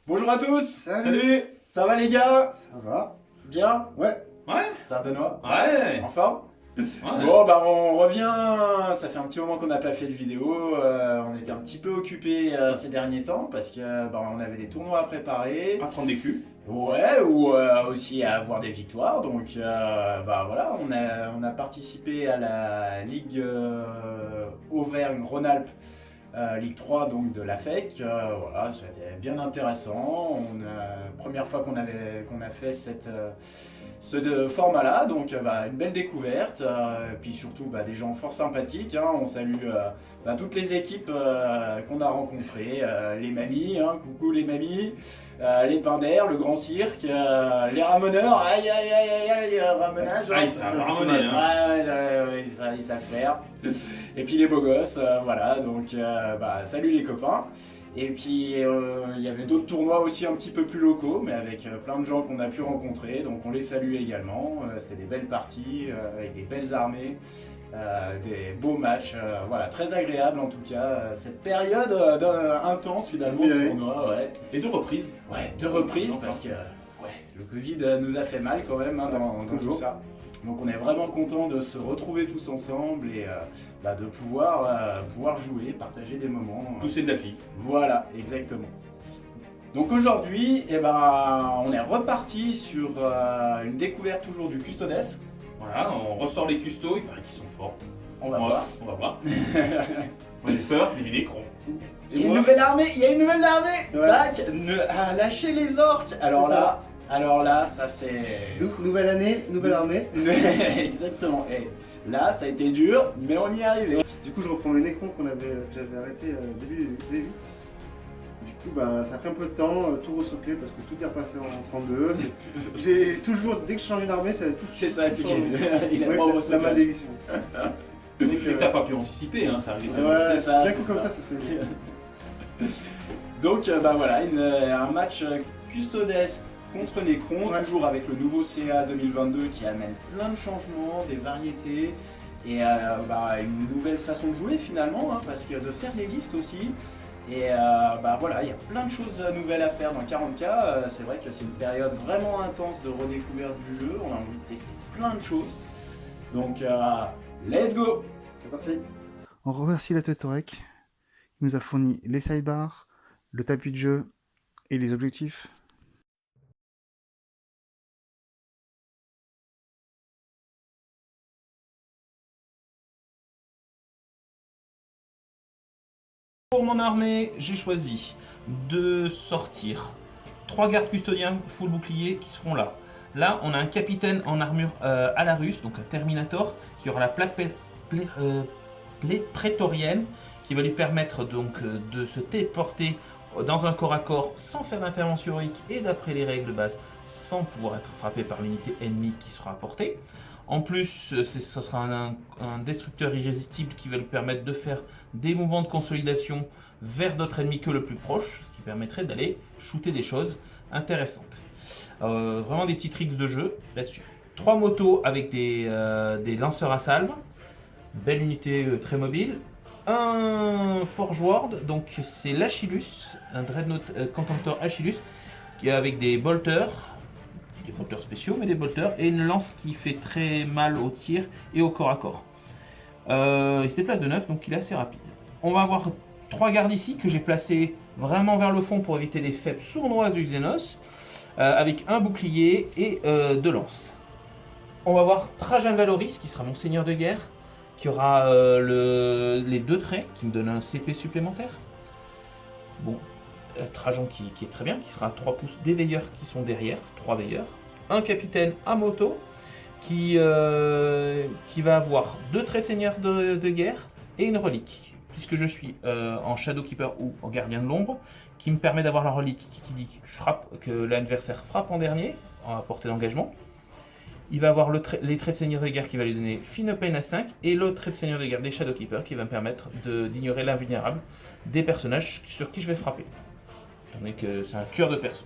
Bonjour à tous. Salut. Ça va les gars? Ça va? Bien? Ouais. Ouais. Ça va Benoît? Ouais. En forme? Ouais. Bon bah on revient, ça fait un petit moment qu'on n'a pas fait de vidéo, on était un petit peu occupés ces derniers temps parce que bah, on avait des tournois à préparer. À prendre des culs. Ouais, ou aussi à avoir des victoires, donc bah voilà, on a participé à la Ligue Auvergne-Rhône-Alpes, Ligue 3 donc de la FEC, voilà, c'était bien intéressant, première fois qu'on a fait ce format-là, donc bah, une belle découverte, puis surtout bah, des gens fort sympathiques, hein, on salue bah, toutes les équipes qu'on a rencontrées, les mamies, hein, coucou les mamies, les pains d'air, le grand cirque, les ramoneurs, aïe aïe aïe aïe aïe, ramonage. Ah, ils savent ramoner, hein. Ouais, ils savent faire. Et puis les beaux gosses, voilà, donc bah, salut les copains. Et puis il y avait d'autres tournois aussi un petit peu plus locaux, mais avec plein de gens qu'on a pu rencontrer, donc on les salue également. C'était des belles parties, avec des belles armées. Des beaux matchs, voilà, très agréable en tout cas, cette période intense finalement Oui, de oui. tournoi, ouais. Et deux reprises. Ouais, deux reprises Enfin. parce que le Covid nous a fait mal quand même hein, dans tout toujours. ça. Donc on est vraiment content de se retrouver tous ensemble et bah, de pouvoir jouer, partager des moments. Pousser de la fille. Voilà, exactement. Donc aujourd'hui, eh ben, on est reparti sur une découverte toujours du Custodes. Voilà, on ressort les custos, il paraît qu'ils sont forts. On va voir. On va voir. Moi j'ai peur des nécrons. Il y a une nouvelle armée, Ouais. Bac à lâcher les orques. Alors là, ça c'est... Nouvelle année, nouvelle armée. Exactement. Et là, ça a été dur, mais on y est arrivé. Du coup, je reprends les Necrons que j'avais arrêté début D8. Du coup, bah, ça a pris un peu de temps, tout recycler parce que tout est repassé en 32. J'ai toujours, dès que je change une armée, ça tout. C'est ça, c'est tout qu'il change. il a Ouais, pas la reçu. malédiction. C'est Donc, que que t'as pas pu anticiper, hein, ça arrive. Ouais, c'est ça, d'un c'est coup comme ça. ça fait. Donc bah voilà, un match Custodes contre Necron, Ouais. toujours avec le nouveau CA 2022 qui amène plein de changements, des variétés et bah, une nouvelle façon de jouer finalement, hein, parce que de faire les listes aussi. Et bah voilà, il y a plein de choses nouvelles à faire dans 40K. C'est vrai que c'est une période vraiment intense de redécouverte du jeu. On a envie de tester plein de choses. Donc let's go! C'est parti. On remercie la Tetorek qui nous a fourni les sidebars, le tapis de jeu et les objectifs. Pour mon armée, j'ai choisi de sortir 3 gardes custodiens full bouclier qui seront là. Là, on a un capitaine en armure à la russe, donc un Terminator, qui aura la plaque prétorienne, qui va lui permettre donc de se téléporter dans un corps à corps sans faire d'intervention héroïque et d'après les règles de base, sans pouvoir être frappé par l'unité ennemie qui sera apportée. En plus, ce sera un destructeur irrésistible qui va lui permettre de faire des mouvements de consolidation vers d'autres ennemis que le plus proche, ce qui permettrait d'aller shooter des choses intéressantes. Vraiment des petits tricks de jeu là-dessus. 3 motos avec des lanceurs à salve, belle unité très mobile. Un Forge Ward, donc c'est l'Achillus, un Dreadnought Contemptor Achillus, qui est avec des bolters spéciaux, mais des bolters, et une lance qui fait très mal au tir et au corps à corps. Il se déplace de 9, donc il est assez rapide. On va avoir 3 gardes ici que j'ai placés vraiment vers le fond pour éviter les faibles sournoises du Xenos, avec un bouclier et 2 lances. On va avoir Trajan Valoris, qui sera mon seigneur de guerre, qui aura les 2 traits, qui me donnent un CP supplémentaire. Bon, Trajan qui est très bien, qui sera à 3 pouces des veilleurs qui sont derrière, 3 veilleurs. Un capitaine à moto, qui va avoir 2 traits de seigneur de guerre et une relique. Puisque je suis en Shadowkeeper ou en gardien de l'ombre, qui me permet d'avoir la relique qui dit que l'adversaire frappe en dernier, à portée d'engagement. Il va avoir les traits de seigneur de guerre qui va lui donner Fine Pain à 5 et le trait de seigneur de guerre des Shadowkeeper qui va me permettre d'ignorer l'invulnérable des personnages sur qui je vais frapper. Étant donné que c'est un cœur de perso.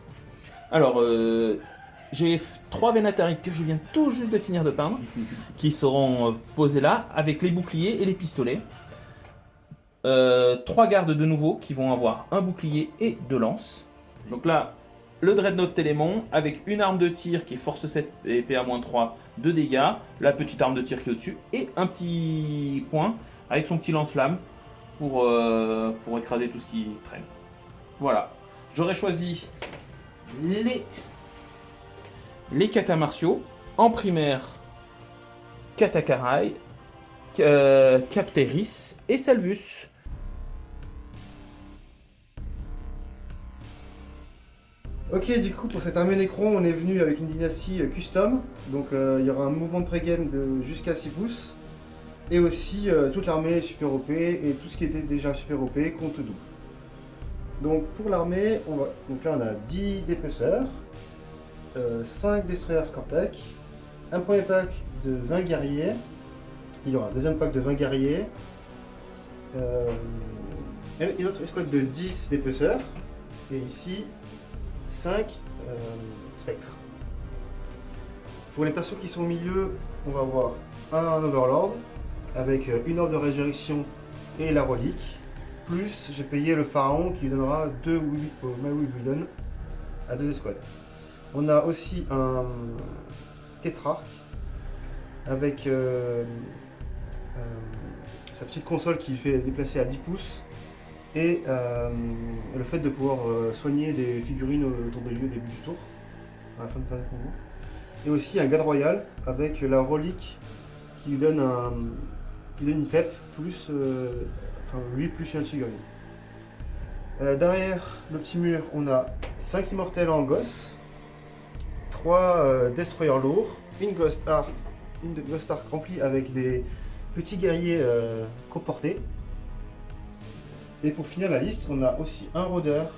Alors, j'ai 3 Vénatari que je viens tout juste de finir de peindre qui seront posés là avec les boucliers et les pistolets. 3 gardes de nouveau qui vont avoir un bouclier et 2 lances. Donc là, le Dreadnought Télémon avec une arme de tir qui est force 7 et PA-3 de dégâts, la petite arme de tir qui est au-dessus et un petit point avec son petit lance-flamme pour écraser tout ce qui traîne. Voilà. J'aurais choisi les katas martiaux. En primaire, Katakaraï, Capteris et Salvus. Ok, du coup, pour cette armée Necron, on est venu avec une dynastie custom. Donc, il y aura un mouvement de pré-game de jusqu'à 6 pouces. Et aussi, toute l'armée super OP et tout ce qui était déjà super OP compte double. Donc, pour l'armée, donc là, on a 10 dépeceurs, 5 destroyers Scorpec, un premier pack de 20 guerriers. Il y aura un deuxième pack de 20 guerriers. Une autre escouade de 10 dépeceurs. Et ici, 5 spectres. Pour les persos qui sont au milieu, on va avoir un Overlord avec une orbe de résurrection et la relique. Plus j'ai payé le pharaon qui lui donnera 2 Maui à 2 escouades. On a aussi un tétrarque avec sa petite console qui fait déplacer à 10 pouces. Et le fait de pouvoir soigner des figurines autour de lui au début du tour, à la fin de combo. Et aussi un garde royal avec la relique qui lui donne, une FEP plus, lui plus une figurine. Derrière le petit mur, on a 5 immortels en gosse, 3 destroyers lourds, une Ghost Ark remplie avec des petits guerriers coportés. Et pour finir la liste, on a aussi un rôdeur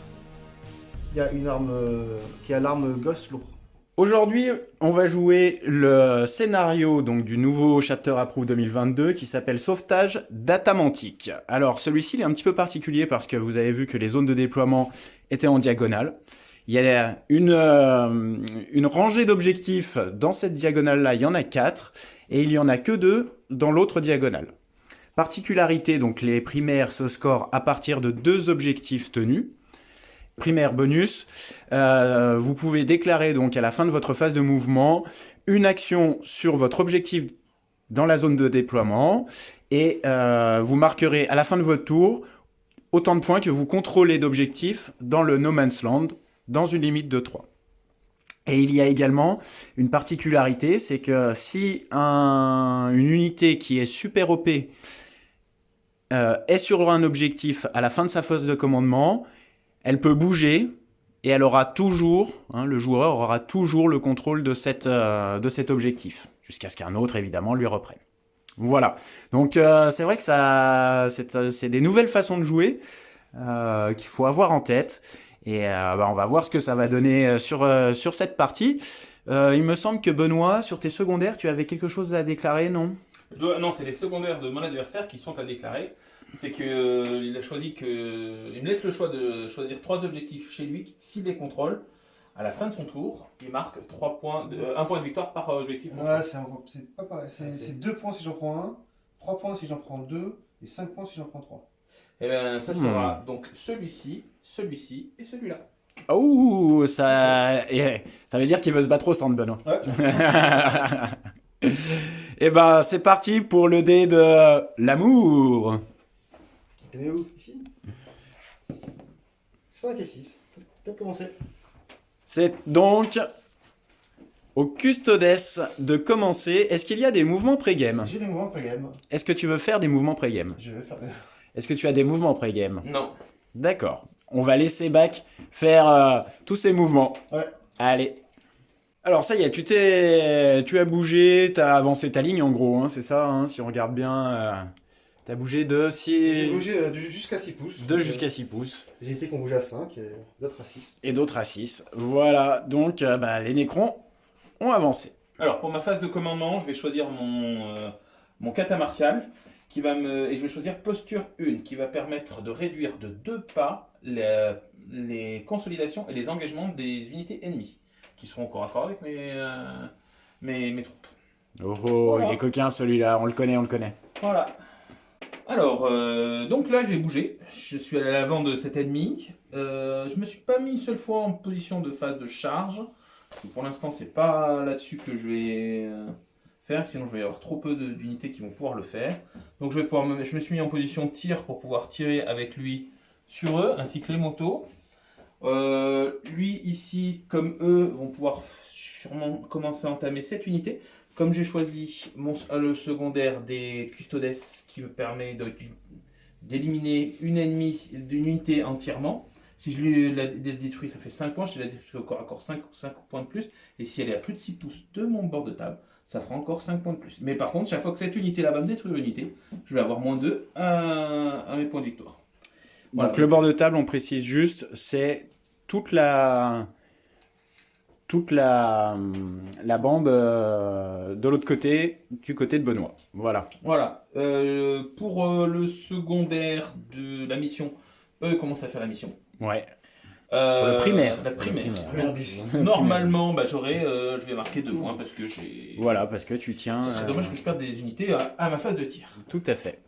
qui a l'arme Ghost lourd. Aujourd'hui, on va jouer le scénario donc, du nouveau Chapter Approved 2022 qui s'appelle Sauvetage d'Atamantique. Alors celui-ci il est un petit peu particulier parce que vous avez vu que les zones de déploiement étaient en diagonale. Il y a une rangée d'objectifs dans cette diagonale-là, il y en a 4 et il y en a que 2 dans l'autre diagonale. Particularité, donc les primaires se scorent à partir de 2 objectifs tenus. Primaire bonus, vous pouvez déclarer donc à la fin de votre phase de mouvement une action sur votre objectif dans la zone de déploiement et vous marquerez à la fin de votre tour autant de points que vous contrôlez d'objectifs dans le No Man's Land dans une limite de 3. Et il y a également une particularité, c'est que si une unité qui est super OP est sur un objectif à la fin de sa phase de commandement, elle peut bouger et elle aura toujours, le joueur aura toujours le contrôle de cet objectif, jusqu'à ce qu'un autre, évidemment, lui reprenne. Voilà. Donc, c'est vrai que c'est des nouvelles façons de jouer qu'il faut avoir en tête. Et on va voir ce que ça va donner sur cette partie. Il me semble que Benoît, sur tes secondaires, tu avais quelque chose à déclarer, non ? Non, c'est les secondaires de mon adversaire qui sont à déclarer. C'est qu'il me laisse le choix de choisir 3 objectifs chez lui, s'il les contrôle. À la fin de son tour, il marque 1 point de victoire par objectif. Ouais, c'est pas pareil. C'est 2 points si j'en prends 1, 3 points si j'en prends 2, et 5 points si j'en prends 3. Et bien, ça sera donc celui-ci et celui-là. Oh, ça veut dire qu'il veut se battre au centre, Benoît. Ouais. Et ben, c'est parti pour le dé de l'amour. Il est où? Ici 5 et 6. T'as commencé. C'est donc au Custodes de commencer. Est-ce qu'il y a des mouvements pré-game? J'ai des mouvements pré-game. Est-ce que tu veux faire des mouvements pré-game? Je vais faire des... Est-ce que tu as des mouvements pré-game? Non. D'accord. On va laisser Bac faire tous ces mouvements. Ouais. Allez. Alors ça y est, tu as bougé, tu as avancé ta ligne en gros, c'est ça, si on regarde bien. Tu as bougé de 6... J'ai bougé jusqu'à 6 pouces. Jusqu'à 6 pouces. J'ai été qu'on bouge à 5 et d'autres à 6. Et d'autres à 6. Voilà, donc les Nécrons ont avancé. Alors pour ma phase de commandement, je vais choisir mon kata martial et je vais choisir posture 1 qui va permettre de réduire de 2 pas les consolidations et les engagements des unités ennemies qui seront au corps à corps avec mes troupes. Oh, Voilà. il est coquin celui-là, on le connaît. Voilà. Alors, donc là j'ai bougé, je suis allé à l'avant de cet ennemi. Je me suis pas mis une seule fois en position de phase de charge. Donc, pour l'instant, c'est pas là-dessus que je vais faire, sinon je vais y avoir trop peu d'unités qui vont pouvoir le faire. Donc je me suis mis en position de tir pour pouvoir tirer avec lui sur eux, ainsi que les motos. Lui ici, comme eux, vont pouvoir sûrement commencer à entamer cette unité. Comme j'ai choisi le secondaire des custodes qui me permet d'éliminer une unité entièrement. Si je lui la détruis, ça fait 5 points. Je la détruis encore 5 points de plus. Et si elle est à plus de 6 pouces de mon bord de table, ça fera encore 5 points de plus. Mais par contre, chaque fois que cette unité-là va me détruire une unité, je vais avoir moins 2 à mes points de victoire. Voilà. Donc le bord de table, on précise juste, c'est toute la bande de l'autre côté, du côté de Benoît. Voilà. Voilà. Pour le secondaire de la mission, eux commencent à faire la mission. Ouais. Pour le primaire. La primaire. Primaire bis. Normalement, je vais marquer 2 points parce que j'ai. Voilà, parce que tu tiens. Ce serait dommage que je perde des unités à ma phase de tir. Tout à fait.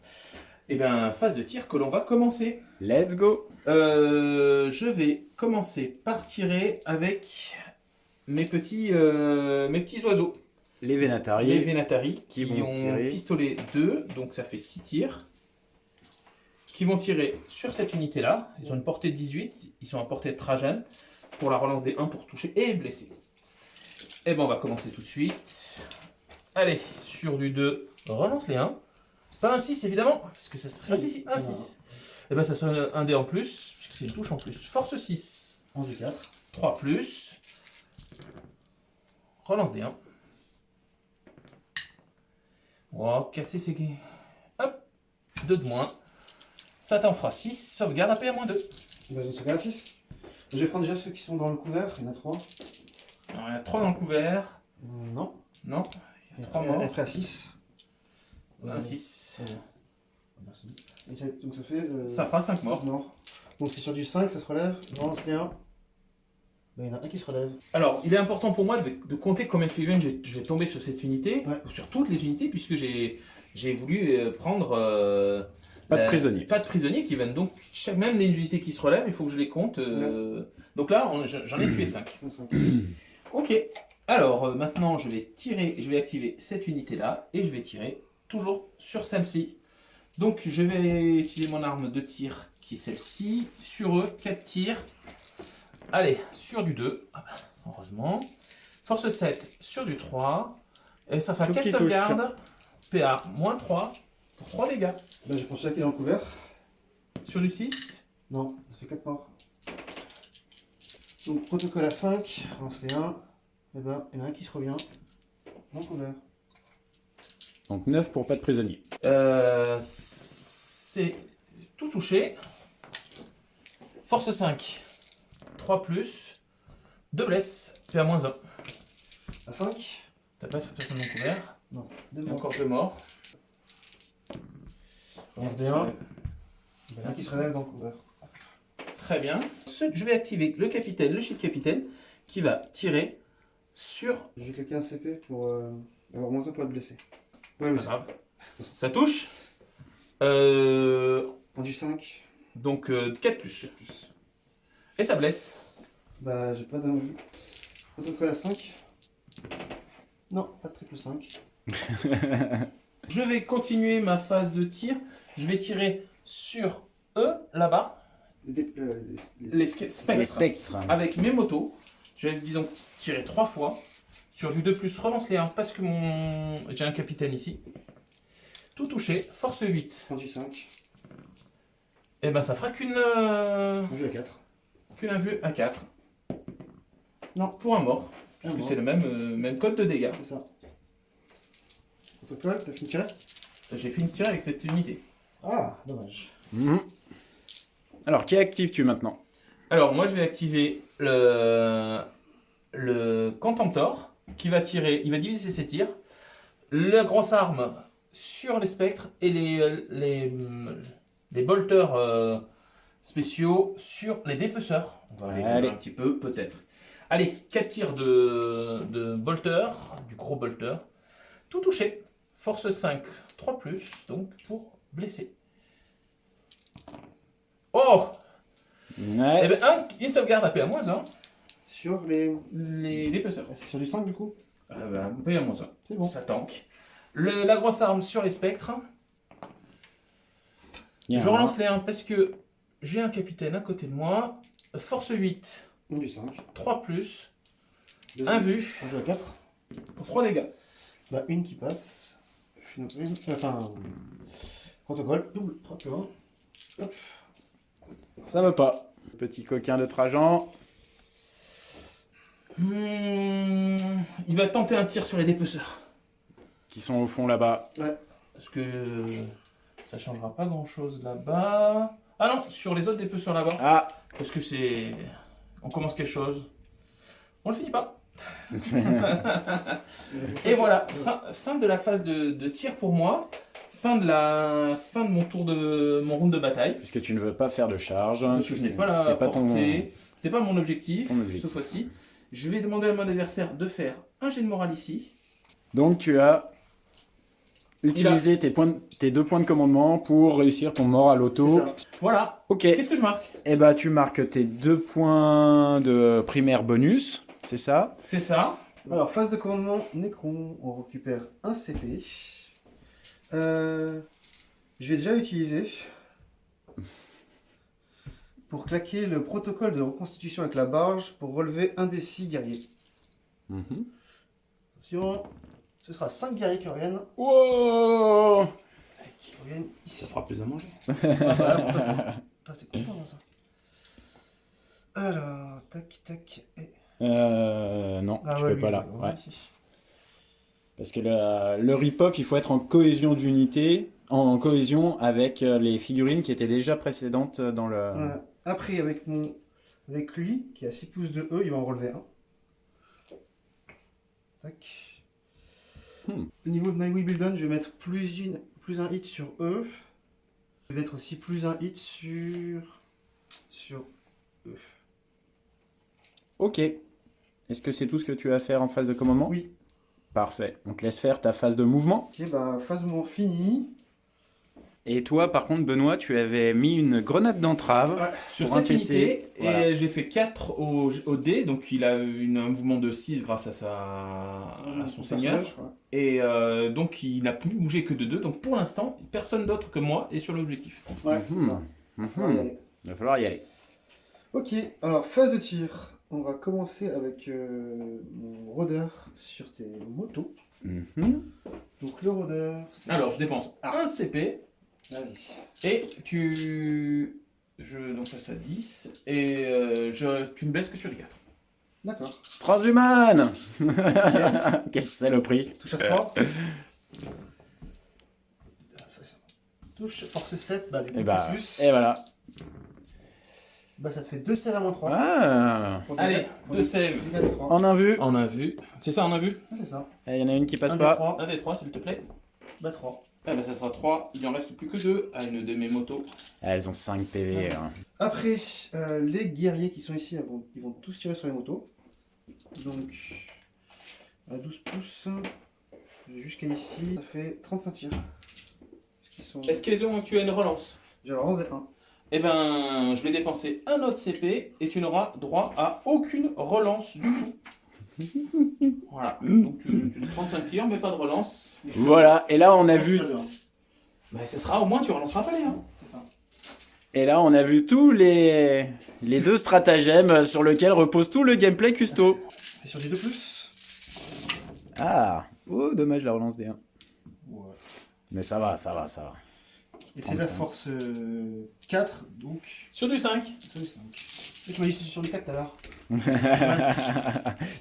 Et bien, phase de tir que l'on va commencer. Let's go. Je vais commencer par tirer avec mes petits oiseaux. Les Vénatari. Les Vénatari qui qui vont ont tirer. pistolet 2, donc ça fait 6 tirs. Qui vont tirer sur cette unité-là. Ils ont une portée de 18, ils sont à portée de Trajan pour la relance des 1 pour toucher et blesser. Et ben on va commencer tout de suite. Allez, sur du 2, relance les 1. Pas un 6 évidemment, parce que ça serait un 6. Et ben ça serait un dé en plus, puisque c'est une touche en plus. Force 6. 11 du 4. 3 plus. Relance des 1. Oh, casser ses gains. Hop, 2 de moins. Ça t'en fera 6, sauvegarde AP à moins 2. Bah, je sauvegarde à 6. Je vais prendre déjà ceux qui sont dans le couvert, il y en a 3. Alors, il y a 3 dans le couvert. Non. Non, il y a 3 morts. Après à 6. Un 6. Donc ça fait. Ça fera 5 morts. Donc c'est sur du 5, ça se relève. Non, c'est un. Ben, il y en a un qui se relève. Alors, il est important pour moi de compter combien de figurines je vais tomber sur cette unité, Ouais. ou sur toutes les unités, puisque j'ai voulu prendre. Pas de prisonniers. Pas de prisonniers qui viennent donc. Même les unités qui se relèvent, il faut que je les compte. Donc là, j'en ai tué 5. 5. Ok. Alors, maintenant, je vais tirer, je vais activer cette unité-là, et je vais tirer toujours sur celle-ci. Donc, je vais utiliser mon arme de tir, qui est celle-ci. Sur eux, 4 tirs. Allez, sur du 2. Ah bah, heureusement. Force 7 sur du 3. Et ça fait Tout 4 qui sauvegardes. PA, moins 3. Pour 3 dégâts. Là, je prends celui-là qui est dans le couvert. Sur du 6. Non, ça fait 4 morts. Donc, protocole à 5, relance les 1. Et ben, il y en a un qui se revient dans le couvert. Donc 9 pour pas de prisonniers. C'est tout touché. Force 5. 3 plus. 2 blesses. PA, moins 1. À 5. T'as pas cette personne non couvert. Non, Il 2 y a morts. encore 2 morts. Relance des 1. Il y en a un qui se relève dans le couvert. Très bien. Je vais activer le capitaine, le shield capitaine, qui va tirer sur. Je vais cliquer un CP pour avoir moins 1 pour être blessé. Ouais, Pas mais grave. Ça touche. un du 5. Donc 4 plus. Et ça blesse. Bah, j'ai pas d'invue. Protocole à 5. Non, pas de triple 5. Je vais continuer ma phase de tir. Je vais tirer sur eux, là-bas, les spectres. Les spectres. Avec mes motos. Je vais donc tirer 3 fois. Sur du 2 plus, relance les 1 parce que j'ai un capitaine ici. Tout touché, force 8. 1 du 5. Et ben ça fera qu'une Invue à 4. invue à 4. Non. Pour un mort. Un Parce que mort. c'est le même code de dégâts. C'est ça. Protocole, t'as fini de tirer? J'ai fini de tirer avec cette unité. Ah, dommage. Mhm. Alors, qui actives-tu maintenant? Alors moi je vais activer le Contemptor qui va tirer, il va diviser ses tirs. La grosse arme sur les spectres et les bolters spéciaux sur les dépeceurs. On va les Allez. jouer un petit peu peut-être. Allez, 4 tirs de bolter, du gros bolter. Tout touché. Force 5, 3 plus, donc pour blesser. Oh. Eh Ouais. ben, une sauvegarde à PA-1. Sur les. Les dépeceurs. C'est sur du 5 du coup. PA-1. C'est bon. Ça tank. La grosse arme sur les spectres. Il y a Je un- relance les 1 parce que j'ai un capitaine à côté de moi. Force 8, Du 5. 3+, un vu Ça joue à 4. pour 3 dégâts. Bah, une qui passe. Enfin. Protocole. Double. 3 points. Hop. Ça va pas. Petit coquin de Trajan. Il va tenter un tir sur les dépeceurs. Qui sont au fond là-bas. Parce que ça changera pas grand chose là-bas. Ah non, sur les autres dépeceurs là-bas. Ah. Parce que c'est. On commence quelque chose. On le finit pas. Et voilà, fin de la phase de tir pour moi. Fin de mon tour de mon round de bataille. Puisque tu ne veux pas faire de charge. Parce que je n'ai pas la C'était pas portée. C'était pas mon objectif, ton objectif. cette fois-ci. Je vais demander à mon adversaire de faire un jet de morale ici. Donc tu as utilisé tes 2 points de commandement pour réussir ton mort à C'est l'auto. ça. Voilà. Ok. Qu'est-ce que je marque? Et bah tu marques tes 2 points de primaire bonus, c'est ça? C'est ça. Alors, phase de commandement Necron, on récupère un CP. Je vais déjà l'utiliser pour claquer le protocole de reconstitution avec la barge pour relever un des 6 guerriers. Attention, ce sera 5 guerriers qui reviennent. Wow. Qui reviennent ici. fera plus à manger. Ah bah, alors, toi, t'es content de ça. Alors, tac, tac. Et... Non, Ah tu ouais, peux lui, pas là. ouais, Ouais. Parce que le Repop, il faut être en cohésion d'unité, en cohésion avec les figurines qui étaient déjà précédentes dans le... Ouais. Après, avec lui, qui a 6 pouces de E, il va en relever un. Tac. Au niveau de My Wimbledon, je vais mettre plus un hit sur E. Je vais mettre aussi plus un hit sur E. Ok. Est-ce que c'est tout ce que tu vas faire en phase de commandement? Oui. Parfait. Donc laisse faire ta phase de mouvement. Ok, bah, phase de mouvement finie. Et toi, par contre, Benoît, tu avais mis une grenade d'entrave Ouais. Sur pour un cette PC. unité, Voilà. et j'ai fait 4 au dé, donc il a un mouvement de 6 grâce à son seigneur. Personnage, ouais. Et donc il n'a plus bougé que de 2, donc pour l'instant, personne d'autre que moi est sur l'objectif. Ouais, c'est ça. Mhm. On va y aller. Il va falloir y aller. Ok, alors phase de tir. On va commencer avec mon rôdeur sur tes motos. Mhm. Donc le rôdeur. c'est- Alors je dépense un CP, Vas-y. et donc ça c'est à 10, et tu me blesses que sur les 4. D'accord. Transhumane. Quelle saloperie. Touche à 3. Touche, force 7, bah du coup Et bah, plus. et voilà. Bah ça te fait 2 serres à moins 3. Ah, Allez, 2 save. on a vu. On a vu. C'est ça, on a vu? C'est ça. Il y en a une qui passe 1 pas. 3. Un des 3 s'il te plaît. Bah 3. Ah bah ça sera 3, il en reste plus que 2 à une de mes motos. Elles ont 5 PV. hein. Après, les guerriers qui sont ici, ils vont tous tirer sur les motos. Donc, à 12 pouces, jusqu'à ici, ça fait 35 tirs. Ils sont... Est-ce tu as une relance? J'ai alors 11 et 1. Eh ben, je vais dépenser un autre CP et tu n'auras droit à aucune relance du tout. Voilà, donc tu 35 tirs mais pas de relance. Voilà. Et là, on a vu. Mais ce sera au moins, tu relanceras pas les 1. Et là, on a vu tous les 2 stratagèmes sur lesquels repose tout le gameplay custo. C'est sur du 2 plus. Ah. Oh, dommage la relance des 1. Ouais. Mais ça va, ça va, ça va. Et c'est la 35. force 4, donc Sur du 5. sur du 5. Et tu m'as dit sur du 4 tout à l'heure.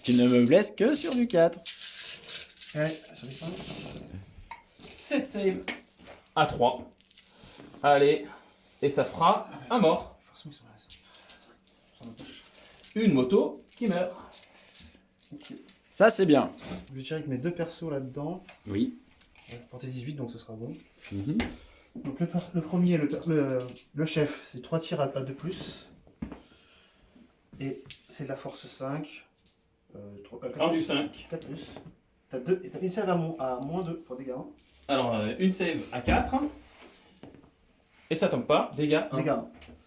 Tu ne me blesses que sur du 4. Ouais, sur du 5. 7 save à 3. Allez, et ça fera un mort. Forcément, ils sont là. Sur ma poche. Une moto qui meurt. Ok. Ça, c'est bien. Je vais tirer avec mes 2 persos là-dedans. Oui. Portée 18, donc ce sera bon. Mhm. Donc le premier, le chef, c'est 3 tirs à 2 plus. Et c'est de la force 5. 1 du 5. 4 plus. T'as une save à moins 2 pour dégâts. Alors, une save à 4. Et ça tombe pas, dégâts 1. Dégâts.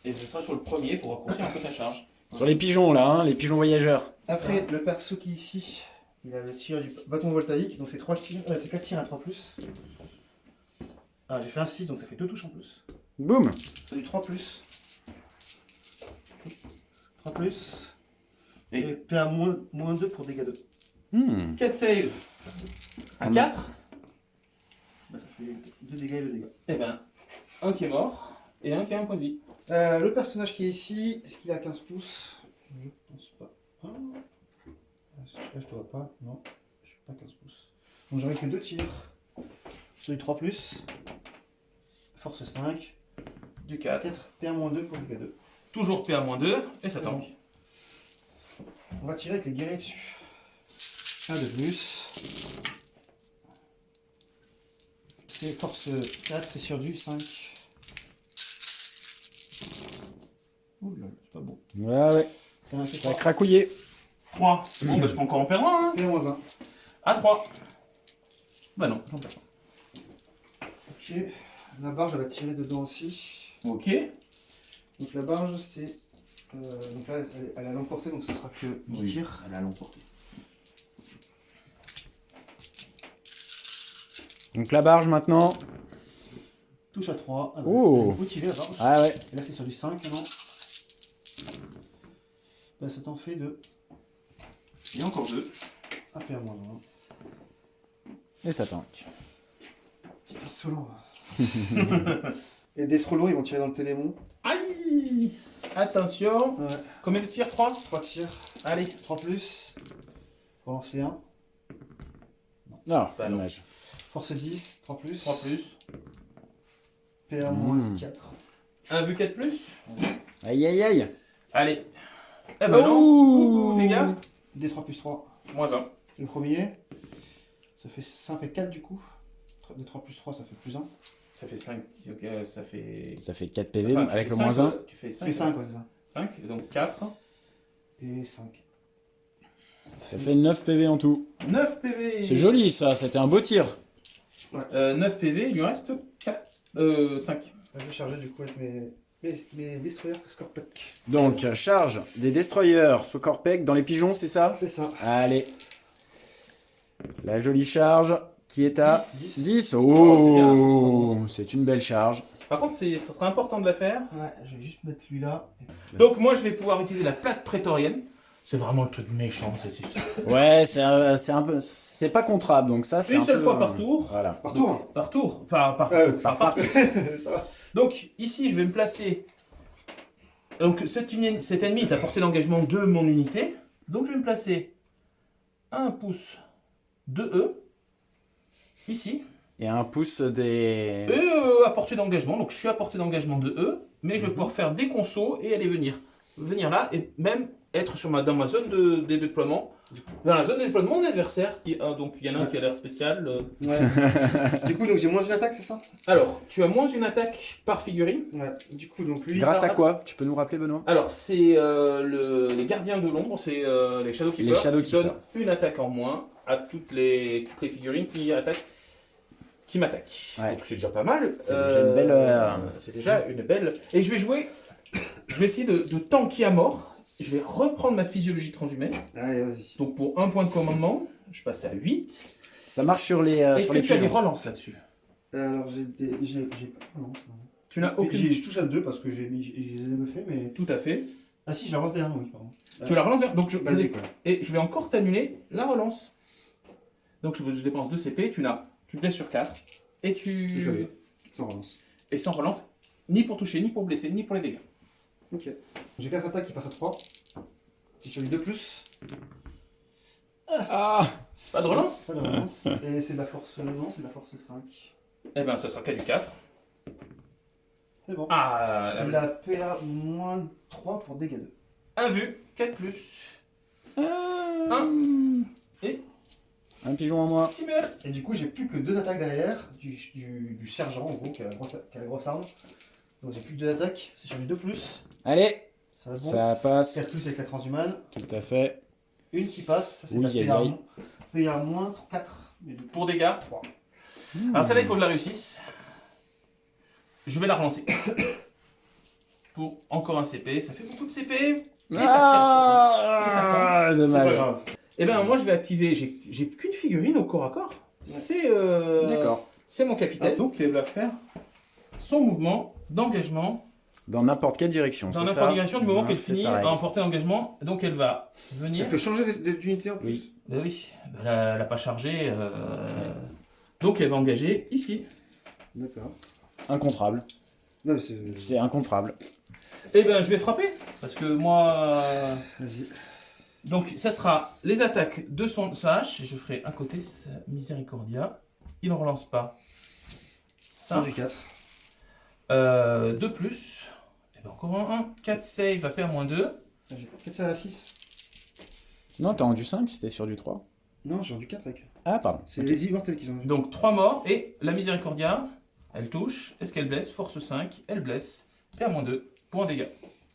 Et ce sera sur le premier pour raccourcir un peu ta charge. Sur les pigeons là, hein, les pigeons voyageurs. Après, le perso qui est ici, il a le tir du bâton voltaïque, donc c'est 4 tirs à 3+. Ah, j'ai fait un 6, donc ça fait 2 touches en plus. Boum. C'est du 3+. 3+. Et PA moins 2 pour dégâts 2. 4 save. À 4. Bah, ça fait 2 dégâts et 2 dégâts. Et ben, un qui est mort et un qui a un point de vie. Le personnage qui est ici, est-ce qu'il a 15 pouces? Je pense pas. Ah, celui-là, je te vois pas. Non, je fais pas 15 pouces. Donc j'aurai que 2 tirs. Sur du 3+. Force 5. Du 4. 4, PA-2 pour dégâts 2. Toujours PA-2 et ça tank. On va tirer avec les guerriers dessus. Un de plus. C'est force 4, c'est sur du 5. Ouh là, c'est pas bon. Ouais. C'est un fait Ça a 3. cracouillé. 3. Bon, bah, je peux encore en faire un. Hein. PA-1. À 3. Bah non, j'en perds pas. Ok. La barge, elle va tirer dedans aussi. Ok. Donc la barge, c'est... donc là, elle a l'emporté, donc ce sera que 10 tirs. Elle a l'emporté. Donc la barge maintenant. Touche à 3. Ah, Oh. il faut tirer la barge. Ah ouais. Et là, c'est sur du 5, non? Bah, ça t'en fait 2. Il y a encore 2. Ah, PA-1. Et ça tank. Petit insolent. Et des strolos, ils vont tirer dans le télémon. Aïe. Attention. Ouais. Combien de tirs? 3. 3 tirs. Allez. 3+. Pour lancer 1. Non, Bah non. dommage. Force 10. 3+. 3 plus. PA-4. 1 vu 4 plus. Aïe aïe aïe. Allez. Eh ben non. Coucou, les gars. Des 3+3. Moins 1. Le premier. Ça fait 4 du coup. De 3+3, ça fait plus 1. Ça fait 5. Ok, ça fait. Ça fait 4 PV Enfin, donc tu avec fais le cinq, moins 1. Tu fais Ça fait 5. 5, ouais, c'est ça. 5, donc 4. Et 5. Ça fait 9 PV en tout. 9 PV. C'est joli ça, c'était un beau tir. 9 PV, il lui reste 5. Je vais charger du coup avec mes destroyers Scorpec. Donc charge des destroyers Scorpec dans les pigeons, c'est ça? C'est ça. Allez. La jolie charge qui est à 10. 10. Oh, Oh, c'est une belle charge. Par contre, ça sera important de la faire. Ouais, je vais juste mettre lui là. Donc, moi, je vais pouvoir utiliser la plate prétorienne. C'est vraiment le truc méchant, c'est sûr. Ouais, c'est un peu, c'est pas contrable, donc ça c'est Une un seule peu, fois par tour. Voilà. Par tour, hein. Par tour, par partie. Ça va. Donc, ici, je vais me placer. Donc, cet ennemi est à portée d'engagement de mon unité. Donc, je vais me placer un pouce de E. Ici. Et un pouce des. Et à portée d'engagement. Donc, je suis à portée d'engagement de E. Mais je vais pouvoir faire des consos et aller venir là. Et même être dans ma zone de déploiement. Dans la zone de déploiement de mon adversaire. Donc, il y en a un qui a l'air spécial. Ouais. Du coup, donc j'ai moins une attaque, c'est ça? Alors, tu as moins une attaque par figurine. Ouais. Du coup, donc lui. Grâce à quoi? Tu peux nous rappeler, Benoît? Alors, c'est les gardiens de l'ombre, c'est les Shadowkeepers Les Shadowkeepers. qui donnent une attaque en moins à toutes les figurines qui m'attaquent. Ouais. Donc c'est déjà pas mal. C'est déjà une belle. C'est déjà une belle. Et je vais essayer de tanker à mort. Je vais reprendre ma physiologie transhumaine. Allez, vas-y. Donc pour un point de commandement, je passe à 8. Ça marche sur les Est-ce sur que les tu as des pigeons. relances là-dessus? Alors, j'ai pas. Non, c'est bon. Tu n'as aucune. Je touche à 2 parce que j'ai le fait, mais. Tout à fait. Ah si, je la relance derrière, oui, pardon. Tu la relances. Donc Vas-y, quoi. Et je vais encore t'annuler la relance. Donc je dépense 2 CP, tu te blesses sur 4. Et tu. Je vais. Sans relance. Et sans relance, ni pour toucher, ni pour blesser, ni pour les dégâts. Ok. J'ai 4 attaques qui passent à 3. C'est sur les 2+. Ah. Pas de relance? Pas de relance. Et c'est de la force. Non, c'est de la force 5. Eh ben ça sera qu'à du 4. C'est bon. Ah, C'est de la PA moins 3 pour dégâts 2. 1 vu, 4 plus. Et Un pigeon en moins. qui meurt. Et du coup, j'ai plus que 2 attaques derrière du sergent, en gros, qui a la grosse arme. Donc j'ai plus que 2 attaques. C'est sur les 2+. Allez, Ça va bon. ça passe. 4 plus avec la transhumane. Tout à fait. Une qui passe. Ça, c'est Oui, la aïe, PA moins 4. Mais du coup, Pour dégâts, 3. Alors celle-là, il faut que je la réussisse. Je vais la relancer. pour encore un CP. Ça fait beaucoup de CP. Ah, C'est dommage. pas grave. Et ben moi je vais activer, j'ai qu'une figurine au corps à corps. C'est D'accord. c'est mon capitaine. Donc il va faire son mouvement d'engagement Dans n'importe quelle direction, dans c'est n'importe ça quelle direction du moment qu'elle c'est finit ça, à emporter l'engagement. Donc elle va venir. Elle peut changer d'unité en plus. Oui. Ben oui, elle n'a pas chargé. Donc elle va engager ici. D'accord. Incontrable. Non, mais c'est... C'est incontrable. Et ben je vais frapper. Parce que moi. Vas-y. Donc ça sera les attaques de sa hache. Je ferai à côté sa Miséricordia. Il ne relance pas. Ça. Du 4. 2 plus. Et ben encore un 1. 4 save à perdre moins 2. 4 ça à 6. Non, t'as rendu 5, c'était sur du 3. Non, j'ai rendu 4 avec. Ah, pardon. C'est Ok. les immortels qui ont rendu. Donc 3 morts. Et la Miséricordia, elle touche. Est-ce qu'elle blesse? Force 5. Elle blesse. Perd moins 2. Pour un dégât.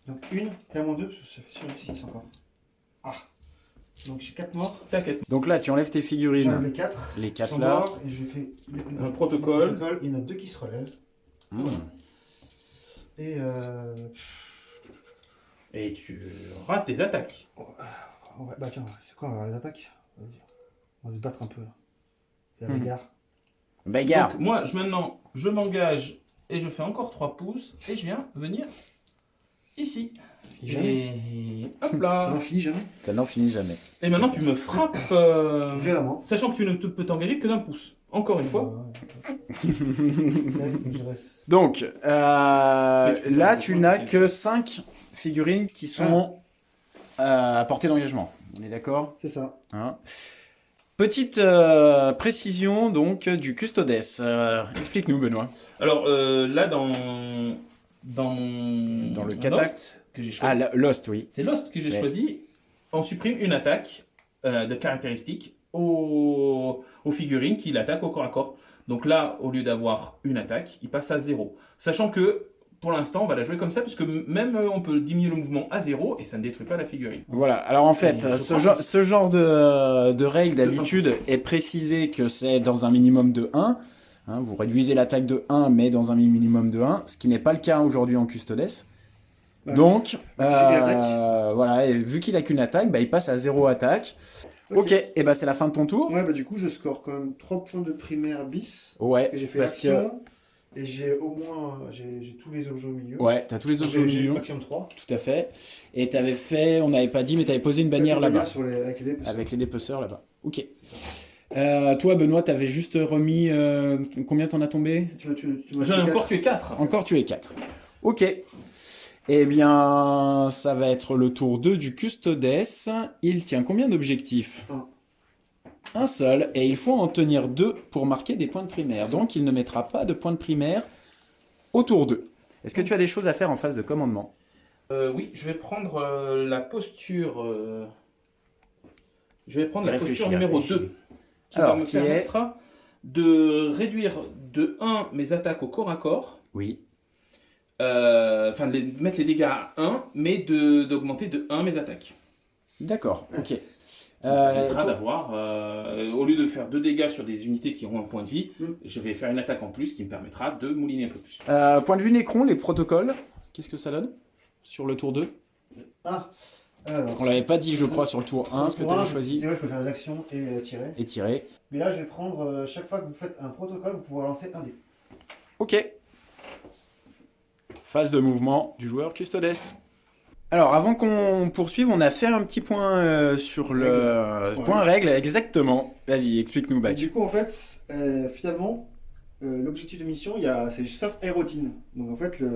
Donc une, perds 2, parce que ça fait sur du 6 encore. Ah. Donc j'ai 4 morts. T'as 4. Donc là, tu enlèves tes J'enlève figurines. les 4. Les 4 sont là. morts et je fais Un protocole. Il y en a 2 qui se relèvent. Hmm. Et Et tu rates tes attaques. ouais, bah tiens, c'est quoi, on va avoir les attaques? Vas-y. On va se battre un peu là. Et la Mhm. bagarre. Bagarre. Donc moi, maintenant, je m'engage et je fais encore 3 pouces. Et je viens venir ici. Jamais. Et hop Ça là. n'en finit jamais. Ça n'en finit jamais. Et maintenant, tu me frappes. Violemment. Sachant que tu ne peux t'engager que d'un pouce. Encore une fois. Il reste- Donc, Mais tu peux là, faire tu des n'as points, que 5 figurines qui sont à portée d'engagement. On est d'accord, C'est ça. hein? Petite précision donc du Custodes. Explique-nous, Benoît. Alors là, dans le Lost Katak. que j'ai choisi. Ah, Lost, oui. C'est Lost que j'ai Ouais. choisi. On supprime une attaque de caractéristique aux figurines qui l'attaquent au corps à corps. Donc là, au lieu d'avoir une attaque, il passe à 0. Sachant que pour l'instant, on va la jouer comme ça, puisque même on peut diminuer le mouvement à 0 et ça ne détruit pas la figurine. Voilà, alors en fait, Et je ce, crois ce genre de règle d'habitude est précisé que c'est dans un minimum de 1. Hein, vous réduisez l'attaque de 1, mais dans un minimum de 1, ce qui n'est pas le cas aujourd'hui en Custodes. Ouais. Donc, Vu qu'il attaque. voilà, et vu qu'il a qu'une attaque, bah, il passe à 0 attaque. Ok, et bah c'est la fin de ton tour. Ouais, bah du coup, je score quand même 3 points de primaire bis. Ouais, Et j'ai fait parce que action. Et j'ai au moins. J'ai tous les objets au milieu. ouais, t'as tous les objets au J'ai milieu, action 3. tout à fait. Et t'avais fait, on n'avait pas dit, mais t'avais posé une bannière là-bas, Avec les dés. avec les dépeceurs là-bas. Ok. Toi, Benoît, t'avais juste remis. Combien t'en as tombé? Tu m'as J'en ai fait encore 4. tué 4. Encore tu es 4. Ok. Eh bien, ça va être le tour 2 du Custodes. Il tient combien d'objectifs? Un seul. Et il faut en tenir 2 pour marquer des points de primaire. Donc, il ne mettra pas de points de primaire au tour 2. Est-ce que tu as des choses à faire en phase de commandement? Oui, je vais prendre la posture. Je vais prendre la Réfléchis, posture numéro réfléchis. 2. Qui Alors, va me qui est- permettre de réduire de 1 mes attaques au corps à corps. Oui. Enfin, de mettre les dégâts à 1, mais d'augmenter de 1 mes attaques. D'accord. Ok. Ça me permettra toi- d'avoir, au lieu de faire 2 dégâts sur des unités qui ont un point de vie, Mm. je vais faire une attaque en plus qui me permettra de mouliner un peu plus. point de vue Nécron, les protocoles, qu'est-ce que ça donne sur le tour 2? Ah, alors. On l'avait pas dit, je crois, sur le tour 1, ce que tu avais choisi. C'est vrai, je peux faire des actions et tirer. Et tirer. Mais là, je vais prendre. Chaque fois que vous faites un protocole, vous pouvez lancer un dé. Ok. Phase de mouvement du joueur Custodes. Alors, avant qu'on poursuive, on a fait un petit point sur le Règle. point règle, exactement. Vas-y, explique-nous, Et Bac. du coup, en fait, finalement, l'objectif de mission, c'est sauf aérotine. Donc en fait, La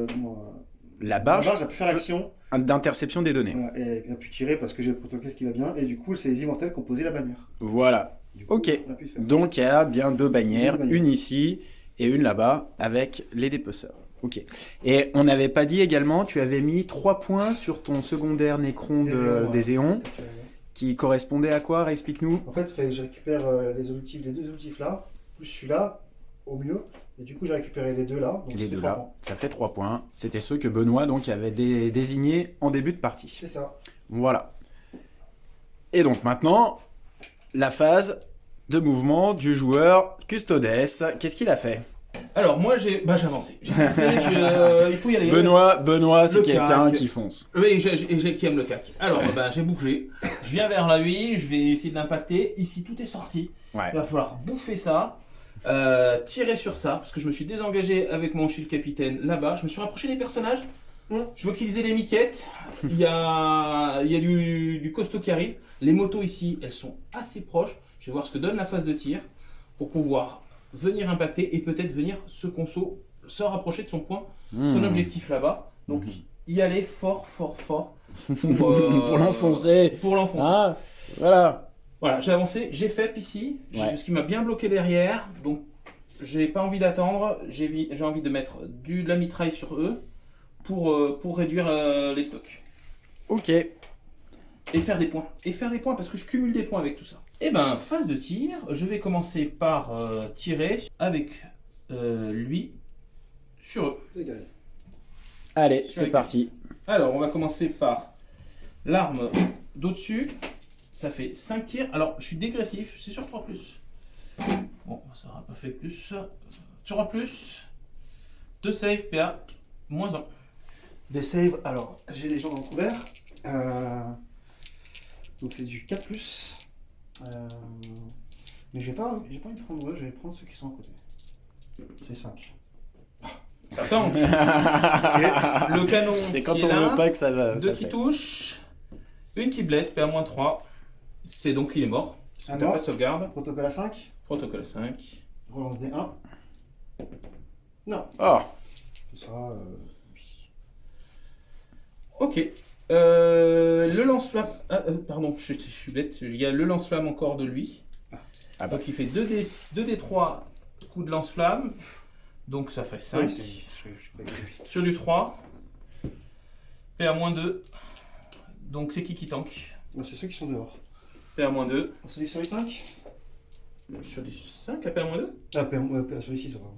la barge barge a pu faire l'action d'interception des données. voilà, et a pu tirer parce que j'ai le protocole qui va bien. Et du coup, c'est les immortels qui ont posé la bannière. Voilà. Du coup, Ok. on a pu faire ça. Donc, il y a bien 2 bannières, Deux bannières. une ici et une là-bas, avec les dépeceurs. Ok. Et on n'avait pas dit également, tu avais mis 3 points sur ton secondaire Nécron Des éons, ouais. des éons, qui correspondait à quoi? Explique-nous. En fait, il fallait que je récupère les deux objectifs là, plus celui-là, au mieux. Et du coup, j'ai récupéré les deux là. Donc Les c'est deux 3 là, points. ça fait 3 points. C'était ceux que Benoît donc avait désignés en début de partie. C'est ça. Voilà. Et donc maintenant, la phase de mouvement du joueur Custodes. Qu'est-ce qu'il a fait? Alors, moi, j'ai avancé. Il faut y aller. Benoît, c'est Le quelqu'un cac. qui fonce. Oui, qui aime le cac. Alors, j'ai bougé. Je viens vers la 8, je vais essayer de l'impacter. Ici, tout est sorti. Ouais. Il va falloir bouffer ça, tirer sur ça, parce que je me suis désengagé avec mon shield capitaine là-bas. Je me suis rapproché des personnages. Je veux qu'ils aient les miquettes. Il y a du costaud qui arrive. Les motos ici, elles sont assez proches. Je vais voir ce que donne la phase de tir pour pouvoir venir impacter et peut-être venir se rapprocher de son point, son objectif là-bas. Donc y aller fort pour l'enfoncer. Pour l'enfoncer. Ah, voilà. Voilà, j'ai avancé, j'ai fait ici, ce qui m'a bien bloqué derrière, donc j'ai pas envie d'attendre, j'ai envie de mettre de la mitraille sur eux pour réduire les stocks. Ok. Et faire des points. Parce que je cumule des points avec tout ça. Et ben, phase de tir, je vais commencer par tirer avec lui sur eux. Allez, c'est parti. Alors, on va commencer par l'arme d'au-dessus. Ça fait 5 tirs. Alors, je suis dégressif, c'est sur 3+. Bon, ça n'aura pas fait plus. Sur 3+, 2 save, PA, -1. Des saves, alors j'ai des gens dans le couvert. Donc c'est du 4+. Mais j'ai pas envie de prendre eux, je vais prendre ceux qui sont à côté. C'est 5. Ça tente. Le canon, C'est quand qui est on là, veut pas que ça va. 2 ça qui fait. touchent, une qui blesse, PA -3. C'est donc il est mort. Un T'as mort. pas de sauvegarde. Protocole à 5. Protocole 5. Relance des 1. Non. Oh, Ce sera. Ok. Le lance-flamme. Pardon, je suis bête. Il y a le lance-flamme encore de lui. Ah bah. Donc il fait 2d3 coups de lance-flamme. Donc ça fait 5. Oui, Sur du 3. PA -2. Donc c'est qui tank? c'est ceux qui sont dehors. PA -2. Celui sur les 5. Sur du 5 à PA -2. Ah, sur les 6, pardon.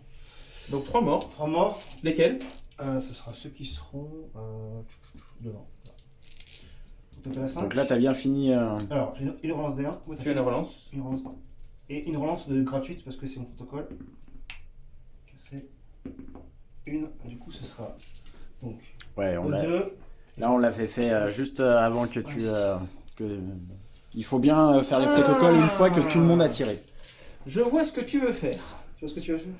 Donc 3 morts. 3 morts. Lesquels? Ce sera ceux qui seront devant. Protocole à 5. donc là t'as bien fini. Alors, j'ai une relance des 1. Tu as une relance. Une relance, non. Et une relance gratuite parce que c'est mon protocole. C'est une. Du coup, ce sera donc Ouais, on l'a. 2. Là on l'avait fait juste avant que tu. Il faut bien faire les protocoles une fois que tout le monde a tiré. Je vois ce que tu veux faire. Tu vois ce que tu vas faire?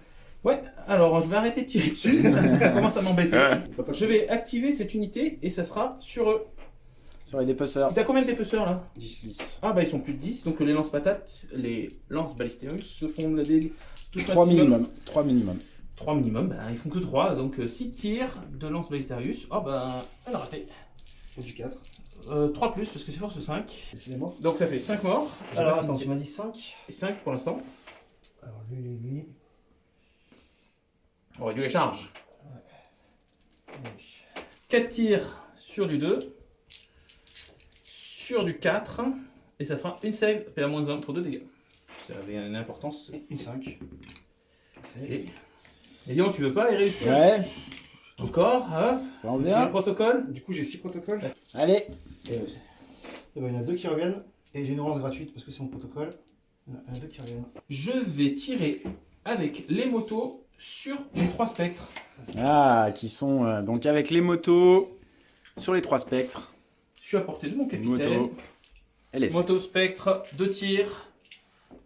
Ouais, alors je vais arrêter de tirer dessus. Ça commence à m'embêter. Je vais activer cette unité et ça sera sur eux. Sur les dépeceurs. T'as combien de dépeceurs là? 10. Ah bah ils sont plus de 10, donc les lance-patates, les lance-balistérus se font de la dégâts. 3 minimum. 3 minimum. 3 minimum, bah ils font que 3, donc 6 tirs de lance-balistérus. Oh bah, elle a raté. Et du 4. 3+, parce que c'est force 5. C'est mort. Donc ça fait 5 morts. J'ai Alors pas attends, fini. tu m'as dit 5. Et 5 pour l'instant. Alors lui. On réduit les charges. 4 tirs sur du 2. Sur du 4. Et ça fera une save, PA -1 pour 2 dégâts. Ça avait une importance. Une 5. C'est. Et dis-donc, tu veux pas les réussir? Ouais. Encore, hop. On Le verra. protocole. Du coup, j'ai 6 protocoles. Allez. Et ben, il y en a 2 qui reviennent. Et j'ai une relance gratuite parce que c'est mon protocole. Il y en a 2 qui reviennent. Je vais tirer avec les motos sur les 3 spectres. Ah, qui sont donc avec les motos sur les 3 spectres. Je suis à portée de mon capitaine. Moto. Et les spectres. Moto spectre, 2 tirs.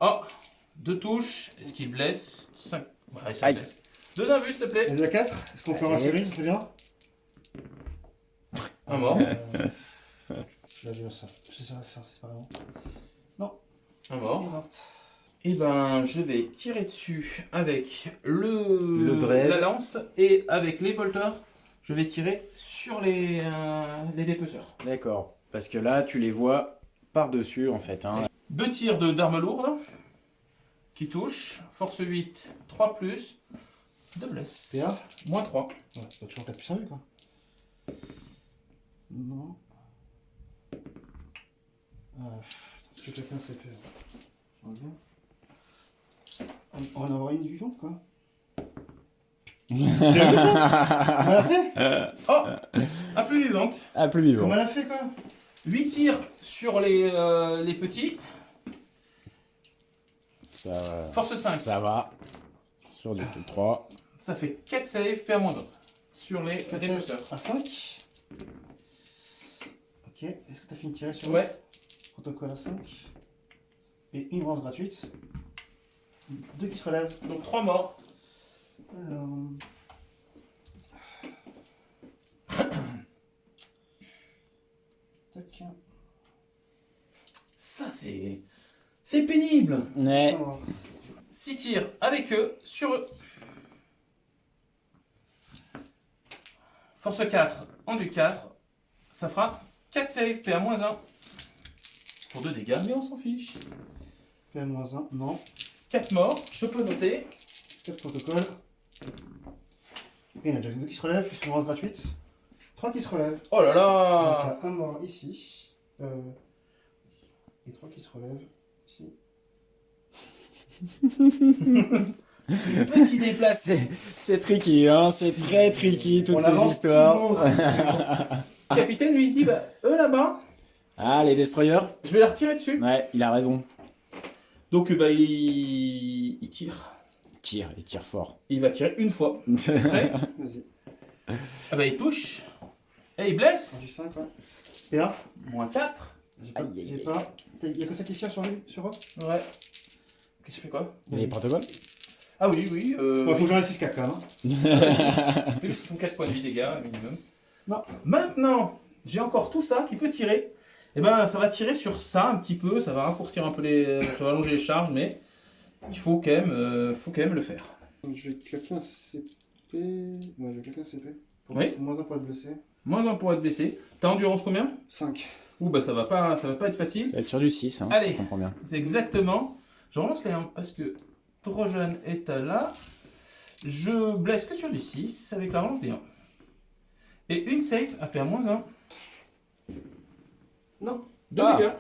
Oh, 2 touches. Est-ce qu'il blesse? 5. Ouais, ça Aïe. blesse. 2 invus, s'il te plaît. Il y en a 4. Est-ce qu'on peut en rassurer? Ça serait bien. Un mort. Je vais dire ça. C'est pas vraiment. Un mort. Et ben, je vais tirer dessus avec le dread. la lance et avec les volteurs, je vais tirer sur les dépeceurs. D'accord. Parce que là, tu les vois par-dessus en fait. Hein. 2 tirs d'armes lourdes qui touchent. Force 8, 3+. 2 blesses. PA? -3. Ouais, c'est pas toujours 4 plus 1 quoi. Non. Ce que quelqu'un sait faire. On va en avoir une vivante quoi. T'as vu ça? Comment elle a fait? Oh, un plus vivante. Ah, plus vivant. Comment elle a fait quoi? 8 tirs sur les petits. Ça, Force 5. ça va. Sur du 3. Ça fait 4 saves, PA-1 sur les dépeceurs. À 5. Ok, est-ce que tu as fini de tirer sur Ouais. Protocole à 5. Et une relance gratuite. 2 qui se relèvent. Donc 3 morts. Alors... Tac. Ça, c'est pénible. Ouais. Alors, 6 tirs avec eux, sur eux. Force 4, en du 4. Ça fera 4 saves, PA-1. Pour 2 dégâts, mais on s'en fiche. PM-1, non. 4 morts, je peux noter. 4 protocoles. Et il y en a déjà 2 qui se relèvent, plus une relance gratuite. 3 qui se relèvent. Oh là Donc là. il y a un mort ici. Et 3 qui se relèvent ici. Petit déplacé. C'est tricky, hein. C'est très tricky, toutes On ces avance histoires. toujours. Le capitaine lui il se dit, bah, eux là-bas, Ah, les destroyers. je vais la retirer dessus. Ouais, il a raison. Donc bah, il tire. Il tire fort. Il va tirer une fois. Prêt? Vas-y. Ah bah il touche. Et il blesse. Du 5, ouais. Et 1. Moins 4. J'ai pas. Aïe, aïe, J'ai aïe. pas. Il y a que ça qui tire sur lui, sur eux. Ouais. Qu'est-ce que tu fais quoi? Les protocoles. Ah oui, oui. Bon, il faut que j'en ai 6-4 quand même. Hein. Ils font 4 points de vie dégâts minimum. Non. Maintenant, j'ai encore tout ça qui peut tirer. Et ben ça va tirer sur ça un petit peu. Ça va raccourcir un peu les. Ça va allonger les charges, mais il faut quand même le faire. Je vais claquer un CP. Ouais, je vais claquer un CP. Oui. Moins 1 pour être blessé. Moins 1 pour être blessé. T'as endurance combien? 5. Ouh bah ça va pas être facile. Ça va être sur du 6, hein, Allez. si je comprends bien. C'est exactement. Je relance les 1 parce que Trojan est là. Je blesse que sur du 6 avec la relance des 1. Et une save à faire moins 1. Non. 2 Ah. dégâts.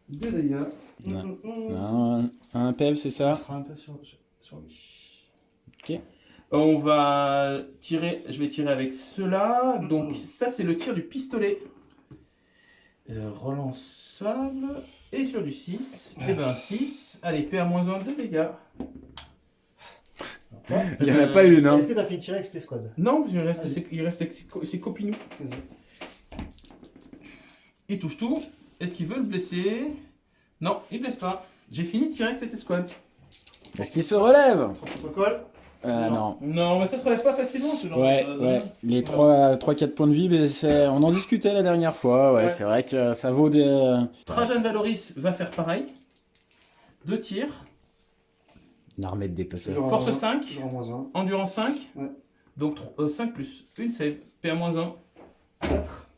2 dégâts. Non. Un PEV, c'est Ça ça? sera un peu sur lui. On va tirer. Je vais tirer avec cela. Donc ça c'est le tir du pistolet. Relançable. Et sur du 6. Et ben 6. Allez, PA-1, 2 dégâts. Il n'y en a pas une, hein. Est-ce que t'as fait tirer avec tes squads? Non, parce qu'il reste, Allez. il reste avec ses copinous. Vas-y. Il touche tout. Est-ce qu'il veut le blesser? Non, il blesse pas. J'ai fini de tirer avec cette escouade. Est-ce qu'il se relève? 3 protocoles. Non. Non, mais ça se relève pas facilement ce genre Ouais, de choses. ouais. hein. Les 3-4 points de vie, mais on en discutait la dernière fois. Ouais, Ouais. c'est vrai que ça vaut des. Trajan Valoris va faire pareil. 2 tirs. Une armée de dépeceurs. Toujours en Force moins un. 5. Toujours en moins 1. Endurance 5. Ouais. Donc 5 plus. Une save. PA-1. 4.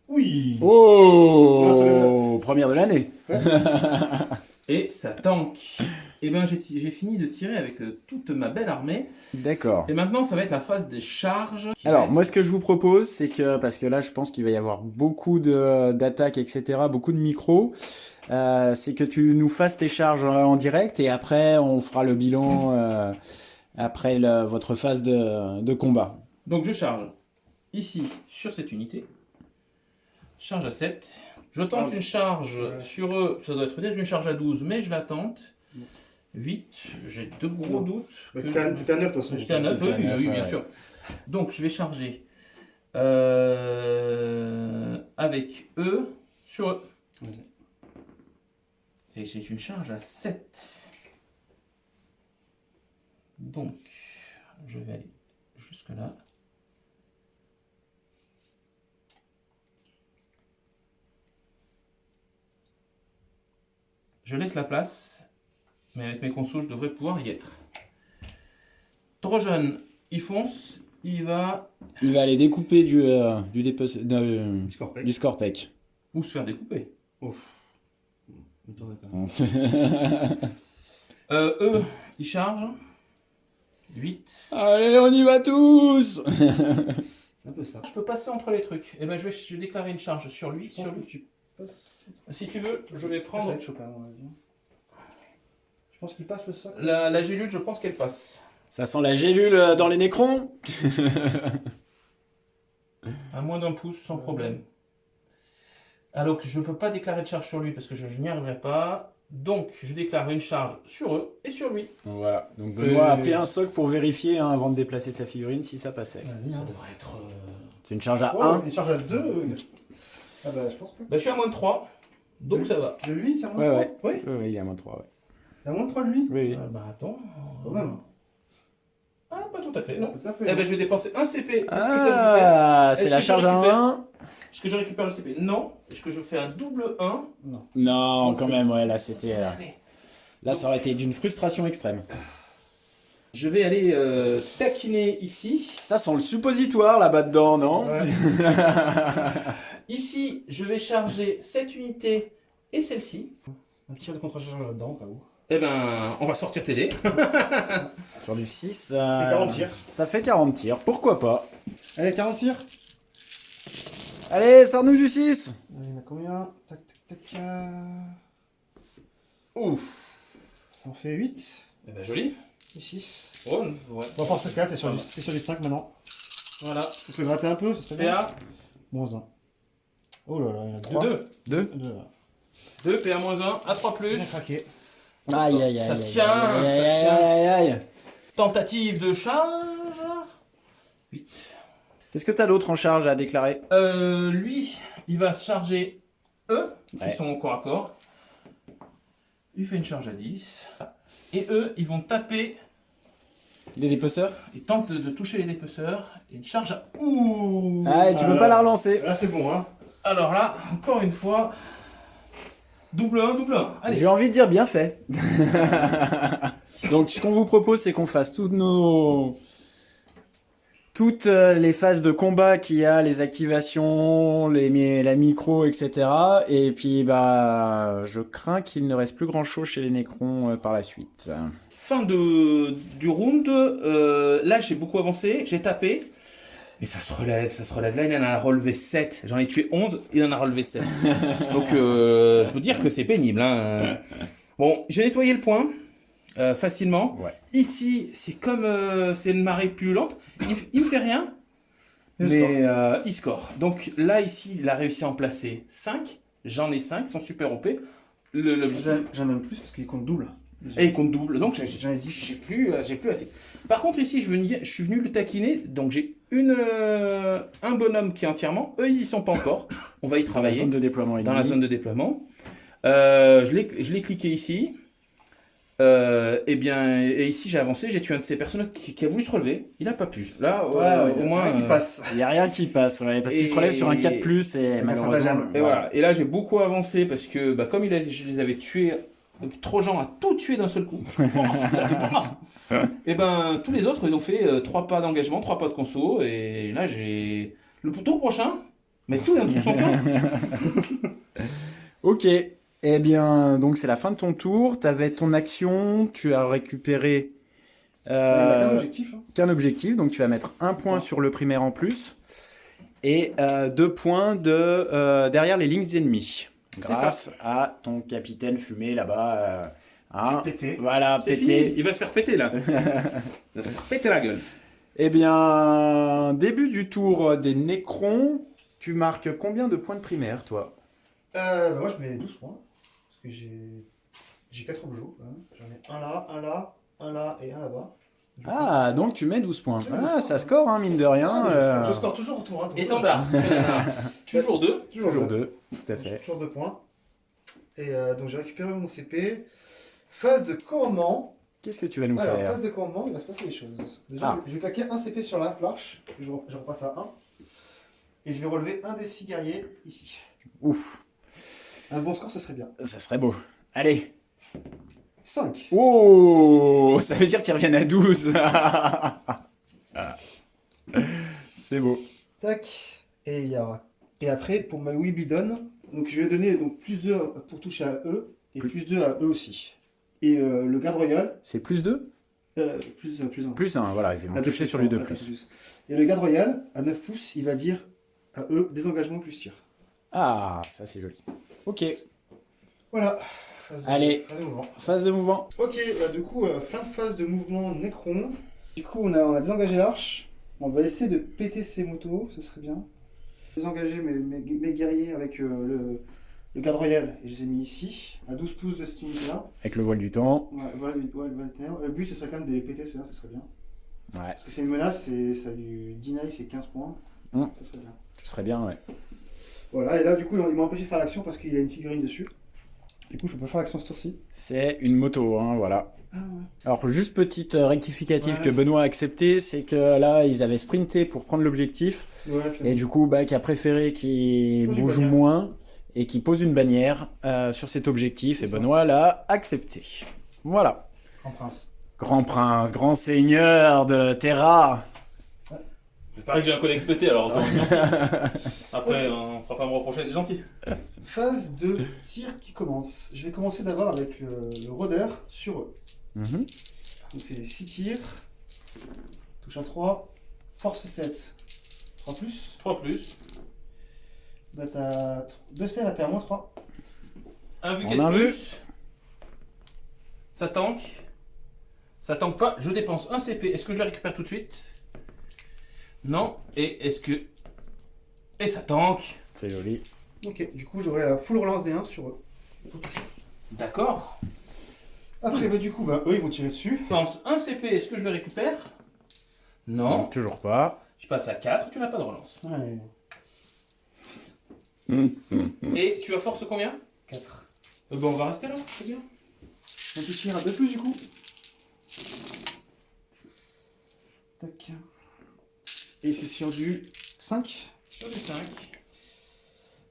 Oui. Oh, première de l'année. Et ça tank. Et ben j'ai fini de tirer avec toute ma belle armée. D'accord. Et maintenant ça va être la phase des charges. qui va Alors, être- moi, ce que je vous propose, c'est que, parce que là, je pense qu'il va y avoir beaucoup d'attaques, etc., beaucoup de micros, c'est que tu nous fasses tes charges en direct et après, on fera le bilan après votre phase de combat. Donc je charge ici sur cette unité. Charge à 7. Je tente Ah, une charge ouais. sur eux. Ça doit être peut-être une charge à 12, mais je la tente. 8. J'ai de gros Non. doutes. Bah, que- T'étais à 9 de toute façon. J'étais à 9, T'étais à oui, neuf, oui, bien ouais. sûr. Donc je vais charger avec eux sur eux. Vas-y. Et c'est une charge à 7. Donc je vais aller jusque là. Je laisse la place, mais avec mes consos, je devrais pouvoir y être. Trojan, il fonce, il va Il va aller découper du Scorpec. ou se faire découper. Eux, ils chargent. 8. Allez, on y va tous. C'est un peu ça. Je peux passer entre les trucs. Et ben je vais déclarer une charge sur lui. Je pense que tu passes. Si tu veux, je vais Ça va prendre être Chopin, à mon avis. Je pense qu'il passe le socle. la gélule, je pense qu'elle passe. Ça sent la gélule dans les nécrons. À moins d'un pouce, sans problème. Alors que je ne peux pas déclarer de charge sur lui parce que je n'y arriverai pas. Donc, je déclare une charge sur eux et sur lui. Voilà, donc Benoît a pris un soc pour vérifier hein, avant de déplacer sa figurine si ça passait. Vas-y, Ça hein. devrait être... C'est une charge à Oh, 1. une charge à 2. Ah bah, je pense pas. Bah, je suis à moins de 3, donc ça va. De lui, tiens, Ouais, ouais. Oui. Ouais, il est à moins 3. Ouais. Il y a moins de 3 de lui. Oui, oui. Bah, attends. Quand même. Ah, pas tout à fait, non. Tout à fait. Eh ben, je vais dépenser un CP. Est-ce que je le récupère Ah, c'est Est-ce la que je charge à récupère 1. Est-ce que je récupère le CP? Non. Est-ce que je fais un double 1? Non. Non, quand même, ouais, là, c'était. Allez. Là, ça aurait été d'une frustration extrême. Je vais aller taquiner ici. Ça sent le suppositoire là-bas dedans, non? Ouais. Ici, je vais charger cette unité et celle-ci. Un tir de contre-charge là-dedans, au cas où. Eh ben, on va sortir TD. Sur du 6. Ça fait 40 tirs. Ça fait 40 tirs, pourquoi pas? Allez, 40 tirs. Allez, sors-nous du 6. Il y en a combien? Tac, tac, tac. Ouf. Ça en fait 8. Eh ben, joli. Et 6. Oh, ouais. Bon, force 4, c'est sur du 5 maintenant. Voilà. Tu peux gratter un peu, ça serait bien. PA Moins 1. Oh là là, il y en a 3. 2. 2. 2, PA moins 1, à 3 plus. Bien craqué. Aïe, aïe, aïe. Ça aïe, tient, aïe, ça aïe, tient. aïe, aïe, aïe. Tentative de charge. 8. Qu'est-ce que t'as d'autre en charge à déclarer? Lui, il va charger eux, qui Ouais. sont au corps à corps. Il fait une charge à 10. Et eux, ils vont taper. Les dépeceurs? Ils tentent de toucher les dépeceurs. Et une charge à... Ouh. Ah, et tu peux pas la relancer. Là, c'est bon, hein. Alors là, encore une fois. Double 1, double 1. Allez. J'ai envie de dire bien fait. Donc, ce qu'on vous propose, c'est qu'on fasse toutes les phases de combat qu'il y a, les activations, la micro, etc. Et puis, bah, je crains qu'il ne reste plus grand chose chez les Nécrons par la suite. Fin du round. Là, j'ai beaucoup avancé. J'ai tapé. Mais ça se relève, ça se relève. Là, il en a relevé 7. J'en ai tué 11, il en a relevé 7. Donc, je peux dire que c'est pénible. Hein. Bon, j'ai nettoyé le point facilement. Ouais. Ici, c'est comme c'est une marée pullulante. Il me fait rien, mais il score. Donc là, ici, il a réussi à en placer 5. J'en ai 5, ils sont super OP. L'objectif. J'en ai même plus parce qu'il compte double. Et il compte double, donc J'en ai 10. j'ai plus assez. Par contre, ici, je suis venu le taquiner, donc j'ai un bonhomme qui est entièrement. Eux, ils y sont pas encore. On va y Dans la travailler zone de déploiement dans la ennemi. zone de déploiement. Je l'ai cliqué ici. Et ici, j'ai avancé, j'ai tué un de ces personnages qui a voulu se relever. Il a pas pu. Là, au moins. il passe. Il n'y a rien qui passe, ouais, parce qu'il se relève sur un 4+, et ça malheureusement... va jamais. Et voilà. Et là, j'ai beaucoup avancé parce que, bah, comme je les avais tués, Trojan a tout tué d'un seul coup. Et ben, tous les autres, ils ont fait 3 pas d'engagement, 3 pas de conso. Et là, j'ai le tour prochain. Mais tout est dans son plan. Ok, eh bien, donc c'est la fin de ton tour. Tu avais ton action, tu as récupéré Il y a qu'un objectif. Hein. qu'un objectif, donc tu vas mettre 1 point sur le primaire en plus et 2 points derrière les lignes ennemies. C'est Grâce à ton capitaine fumé là-bas. Hein. Pété. Voilà, C'est pété. fini. Il va se faire péter là. Il va se faire péter la gueule. Eh bien, début du tour des Nécrons, tu marques combien de points de primaire, toi? Moi, je mets 12 points. Parce que j'ai 4 objets. Hein. J'en ai un là, un là et un là-bas. Du coup, Ah, donc tu mets 12 points. Je mets 12 Ah, points, ça ouais. score, hein, mine de rien. Je score toujours au tour. Hein, Étendard. Toujours 2. Toujours 2, tout à J'ai fait. toujours 2 points. Et donc, j'ai récupéré mon CP. Phase de commandement. Qu'est-ce que tu vas nous Alors, faire? phase de commandement, il va se passer des choses. Déjà, Ah. je vais claquer un CP sur la l'arche. Je repasse à 1. Et je vais relever un des 6 guerriers ici. Ouf, Un bon score, ce serait bien. ça serait beau. Allez. 5. Oh, ça veut dire qu'ils reviennent à 12. C'est beau. Tac. Et après, pour ma Wibidon, donc je vais donner donc, plus 2 pour toucher à eux. Et plus 2 à eux aussi. Et le garde royal, C'est plus 2? plus 1. Plus 1, voilà, ils vont toucher sur les 2 plus. Et le garde royal, à 9 pouces, il va dire à eux désengagement plus tir. Ah, ça c'est joli. Ok, Voilà. Phase de- Allez. phase de mouvement. phase de mouvement. Ok, du coup, fin de phase de mouvement Nécron. Du coup, on a désengagé l'arche. On va essayer de péter ces motos, ce serait bien. Désengager mes guerriers avec le le garde royal, et je les ai mis ici, à 12 pouces de cette unité-là. Avec le voile du temps. Ouais, voilà, le but, ce serait quand même de les péter, ceux-là, ça serait bien. Ouais, Parce que c'est une menace, ça lui deny, c'est 15 points. Ça serait bien. ce serait bien, ouais. Voilà, et là, du coup, ils m'ont empêché de faire l'action parce qu'il y a une figurine dessus. Du coup, je peux pas faire l'action ce tour-ci. C'est une moto, hein, voilà. Ah ouais. Alors, juste petite rectificative Ouais. que Benoît a accepté, c'est que là, ils avaient sprinté pour prendre l'objectif. Ouais, Et du coup, qui a préféré qu'il Pose une bouge bannière. moins et qu'il pose une bannière sur cet objectif. C'est Et ça. Benoît l'a accepté. Voilà. En prince. Grand prince, grand seigneur de Terra. Il paraît que j'ai un code exploité, alors autant être gentil. Après, on ne pourra pas me reprocher d'être gentil. Phase de tir qui commence. Je vais commencer d'abord avec le rôdeur sur eux. Mhm. Donc c'est 6 tirs. Touche à 3. Force 7. 3 plus. 3 plus. Bah t'as 2 sèves à pair moins 3. Un vu On qu'elle a vu. plus. Ça tank. Ça tank pas. Je dépense un CP. Est-ce que je le récupère tout de suite? Non. Et est-ce que... Et ça tank. C'est joli. Ok, du coup j'aurai la full relance des 1 sur eux. Pour toucher. D'accord. Après, bah du coup, eux ils vont tirer dessus. Je dépense un CP. Est-ce que je le récupère? Non. Toujours pas. Je passe à 4. Tu n'as pas de relance. Allez, Et tu as force combien? 4. Bon, on va rester là. C'est bien. Un petit tir à 2 plus du coup. Tac. Et c'est sur du 5. Sur des 5.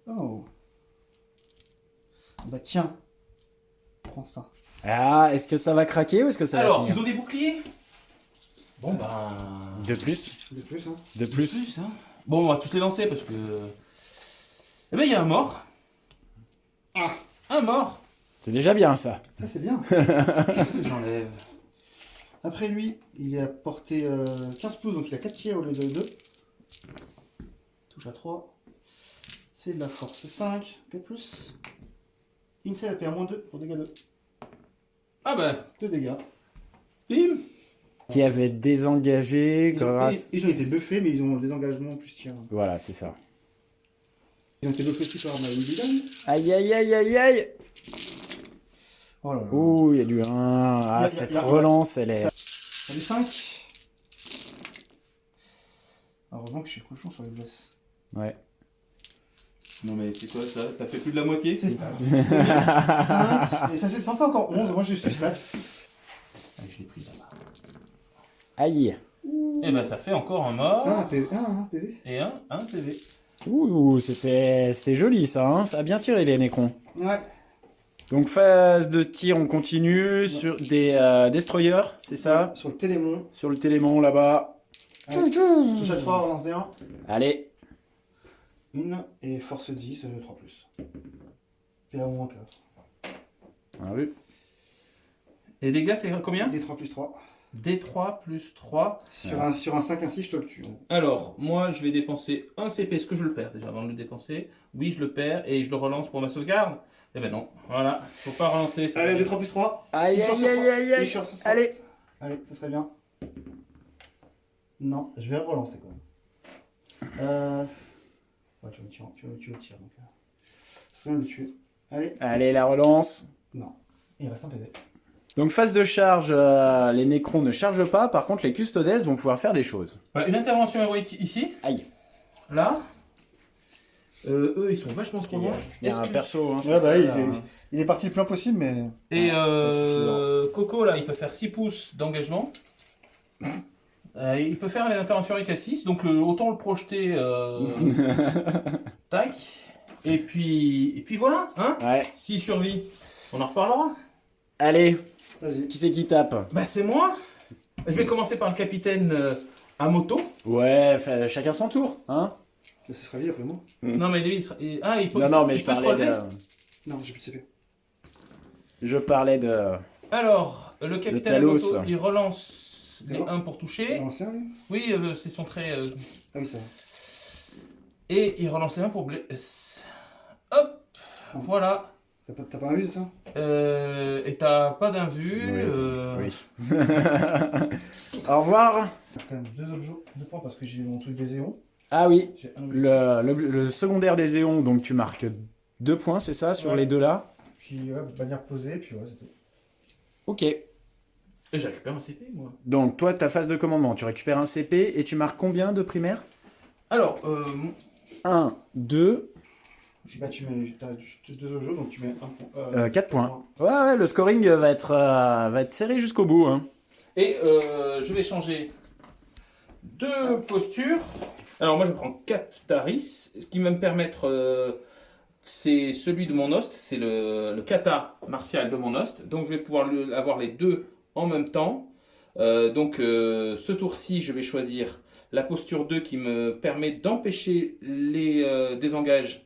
Oh. Bah tiens. Prends ça. Ah, est-ce que ça va craquer ou est-ce que ça va Alors, tenir ils ont des boucliers? Bon, bah... De plus. De plus, hein. De plus. Plus, hein. Bon, on va tous les lancer parce que... Eh ben, il y a un mort. Ah, un mort. C'est déjà bien ça. Ça c'est bien. Qu'est-ce que j'enlève? Après lui, il a porté 15 pouces, donc il a 4 tirs au lieu de 2. Touche à 3. C'est de la force 5. 4 plus. Inside a payé moins 2 pour dégâts 2. Ah ben, 2 dégâts. bim. Qui avait désengagé grâce. Ils ont été buffés, mais ils ont le désengagement plus tir. Voilà, c'est ça. Ils ont été buffés aussi par ma Willigan. Aïe aïe aïe aïe aïe. Oh là là. Ouh, il y a du 1. Ah, Il y a- cette il y a- relance, elle est. Ça fait 5. Heureusement que je suis cochon sur les blesses. Ouais. Non mais c'est quoi ça? T'as fait plus de la moitié? C'est ça. 5. Et ça en fait encore 11. Moi je suis stat. Ah, je l'ai pris là-bas. Aïe. Eh ben, ça fait encore un mort. Un PV. Un PV. Et un PV. Ouh, c'était joli ça, hein. Ça a bien tiré les Nécrons. Ouais. Donc phase de tir, on continue sur des destroyers, c'est ça? Sur le Télémon. Sur le Télémon là-bas. Allez. Touche à 3, relance des 1. Allez. 1 et force 10, 3 plus. PA moins 4. On a vu. Et dégâts, c'est combien? D3 plus 3. D3 plus 3. Sur un 5 ainsi, je te le tue. Alors, moi, je vais dépenser un CP. Est-ce que je le perds déjà avant de le dépenser? Oui, je le perds et je le relance pour ma sauvegarde. Eh ben non, voilà. Faut pas relancer. c'est Allez, pas- D3 plus 3. Aïe aïe aïe aïe aïe. Allez. Allez, ça serait bien. Non, je vais relancer quand même. Ouais, tu le tires. Donc, ça serait bien de le tuer. Allez. Allez, la relance. Non. Il reste un PV. Donc phase de charge, les Nécrons ne chargent pas, par contre les Custodes vont pouvoir faire des choses. Voilà, une intervention héroïque ici. Aïe. Là. Eux, ils sont vachement trop loin. Il y a Est-ce un que- perso, hein, Ouais, bah, ça, il est parti le plus loin possible, mais. Et pas suffisant. Coco, là, il peut faire 6 pouces d'engagement. Il peut faire l'intervention avec à 6, donc autant le projeter. Tac. Et puis voilà, hein. Ouais. S'il survit, on en reparlera. Allez, Vas-y. qui c'est qui tape? Bah, c'est moi. Je vais commencer par le capitaine à moto. Ouais, chacun son tour, hein? Ce serait lui après moi. Non, mais lui, il sera. Ah, il peut. Non, non, mais il je peut se parlais relever. de... Non, j'ai plus de CP. Je parlais de... Alors, le capitaine à Talos. moto, il relance les Non. 1 pour toucher. L'ancien, lui. Oui, c'est son trait. Ah oui, ça va. Et il relance les 1 pour blesser. Hop. Voilà. T'as pas un vu, c'est ça? Et t'as pas d'invue. Oui. Au revoir. J'ai quand même 2 objets, 2 points parce que j'ai mon truc des éons. Ah oui, J'ai un le secondaire des éons, donc tu marques 2 points, c'est ça, sur Ouais. les deux là? Puis bannière posée, puis ouais, c'est tout. Ok. Et j'ai récupéré un CP, moi. Donc toi, ta phase de commandement, tu récupères un CP et tu marques combien de primaire? Alors, 1, 2, Bah, tu mets 2 au jeu, donc tu mets 1 point. 4 points. Ouais, le scoring va être serré jusqu'au bout. Hein. et je vais changer de posture. Alors, moi, je prends 4 Taris. Ce qui va me permettre, c'est celui de mon host. C'est le kata martial de mon host. Donc, je vais pouvoir avoir les deux en même temps. Ce tour-ci, je vais choisir la posture 2 qui me permet d'empêcher les désengages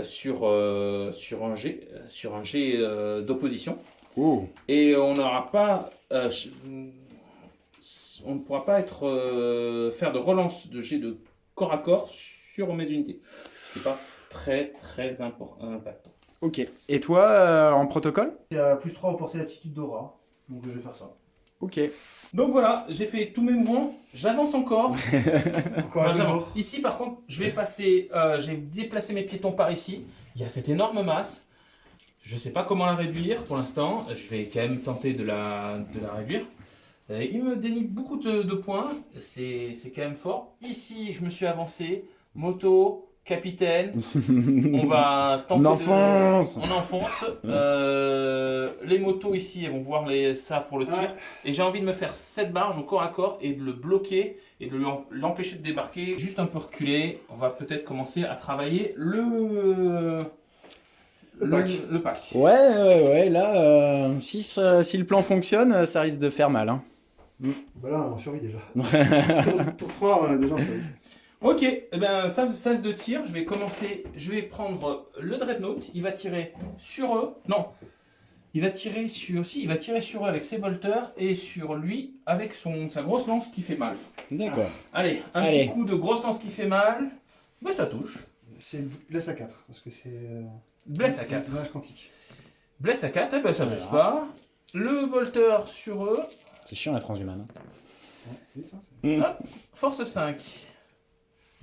sur un jet d'opposition. Oh. Et on n'aura pas, on ne pourra pas faire de relance de jet de corps à corps sur mes unités. C'est pas très impactant. Ok. Et toi, en protocole? Il y a plus 3 au portée d'aptitude d'aura, donc je vais faire ça. Ok. Donc voilà, j'ai fait tous mes mouvements, j'avance encore. Encore Enfin, un j'avance. jour. Ici par contre, je vais passer, j'ai déplacé mes piétons par ici. Il y a cette énorme masse. Je ne sais pas comment la réduire pour l'instant. Je vais quand même tenter de la réduire. Il me dénie beaucoup de points. C'est quand même fort. Ici, je me suis avancé. Moto, capitaine. On va tenter On enfonce. On enfonce. Les motos ici, elles vont voir ça pour le tir. Ouais. Et j'ai envie de me faire 7 barges au corps à corps et de le bloquer et de l'empêcher de débarquer. Juste un peu reculé. On va peut-être commencer à travailler le pack. Le pack. Ouais, là, si le plan fonctionne, ça risque de faire mal. Hein. Bah là, on survit déjà. Tour 3, déjà on survit. Ok, eh ben, phase de tir, je vais prendre le Dreadnought, il va tirer sur eux, non, il va tirer sur eux avec ses bolters et sur lui avec sa grosse lance qui fait mal. D'accord. Allez, un Allez. petit coup de grosse lance qui fait mal, mais ça touche. C'est blesse à 4, parce que c'est. Blesse à 4. Dommage quantique. Blesse à 4, eh ben ça blesse pas. Le bolter sur eux, C'est chiant la transhumane. Hein. Ouais, oui, ça, c'est. hop, force 5.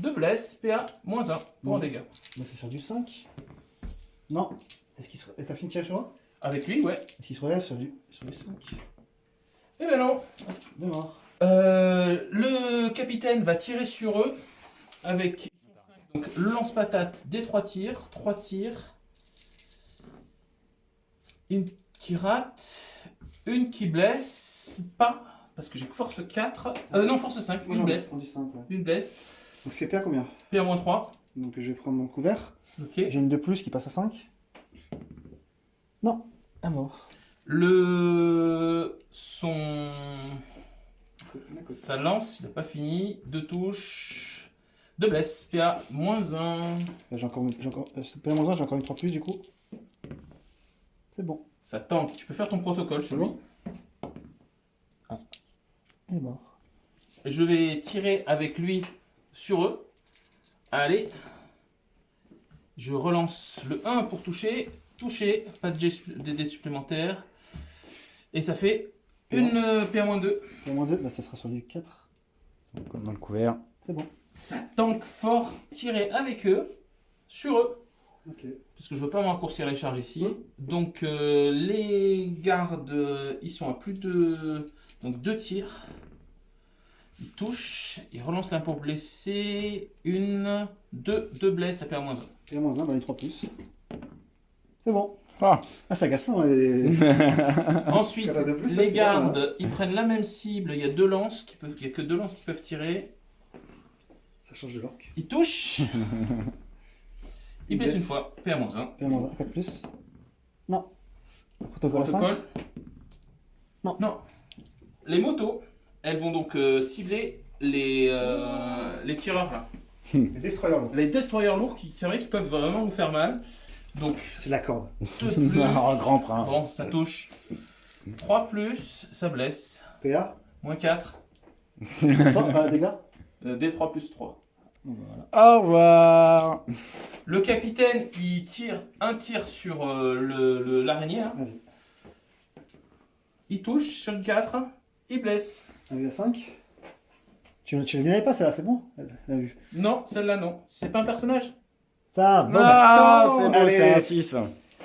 2 blesses, PA, moins 1 pour un dégât. Bah, c'est sur du 5. Non. Est-ce qu'il se. T'as fini de tirer sur eux? Avec lui, ouais. Est-ce qu'il se relève sur du 5? Eh ben non. De mort. Le capitaine va tirer sur eux avec donc, le lance-patate des 3 tirs. 3 tirs. Une qui rate. Une qui blesse. Pas. Parce que j'ai que force 4. Non, force 5. Moi, Une j'en ai blesse. du 5, ouais. Une blesse. Donc c'est PA combien? PA-3. Donc je vais prendre mon couvert. Ok. J'ai une de plus qui passe à 5. Non. À mort. Sa lance, il n'a pas fini. 2 touches. 2 blesses. PA-1. J'ai encore PA-1, j'ai encore une 3 plus du coup. C'est bon. Ça tank. Tu peux faire ton protocole sur C'est lui. bon. Il est mort. Je vais tirer avec lui sur eux. Allez. Je relance le 1 pour toucher. Toucher. Pas de dés supplémentaires. Et ça fait une PA-2. PA-2, bah ça sera sur du 4. Comme dans le couvert. C'est bon. Ça tank fort. Tirer avec eux. Sur eux. Ok. Parce que je veux pas me raccourcir les charges ici. Donc les gardes, ils sont à plus de... Donc 2 tirs. Ils touchent. Ils relancent l'un pour blesser. 2 blesses, ça perd moins 1. PA-1, bah les 3 plus. C'est bon. Ah. Ah, c'est agaçant. Et... Ensuite, Quand t'as de plus, ça, les c'est gardes, ils prennent la même cible. Il y a 2 lances qui peuvent... Il y a que 2 lances qui peuvent tirer. Ça change de l'orque. Ils touchent. Ils blessent une fois. PA-1. PA-1, 4 plus. Non. Protocole à 5. Protocole. Non. Non. Les motos, elles vont donc cibler les tireurs là. Les destroyers, donc. Les destroyers lourds, c'est vrai qu'ils peuvent vraiment vous faire mal. Donc, C'est de la corde. 2 plus. Oh, grand prince. Bon, ça touche. 3 plus, ça blesse. PA. Moins 4. 3, dégâts. D3 plus 3. Voilà. Au revoir. Le capitaine, il tire un tir sur l'araignée. Hein. Vas-y. Il touche sur le 4. Il blesse. Un dégât 5. Tu les avais pas, celle-là, c'est bon? Elle a vu. Non, celle-là non. C'est pas un personnage. Ça, bon, Ah, bah, c'est beau, allez. c'était un 6.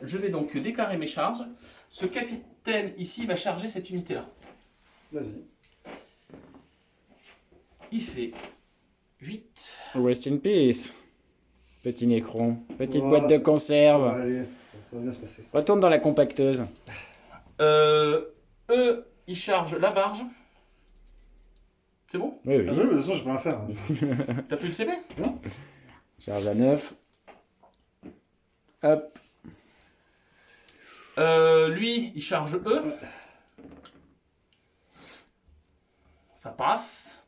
Je vais donc déclarer mes charges. Ce capitaine ici va charger cette unité-là. Vas-y. Il fait 8. Rest in peace. Petit Nécron. Petite Oh, boîte de ça- Ça conserve. va aller, ça va bien se passer. Retourne dans la compacteuse. Eux, ils chargent la barge. C'est bon? Oui, oui. Ah bah oui, de toute façon, je peux rien faire. T'as plus le CP? Charge à 9. Hop. Lui, il charge E. Ça passe.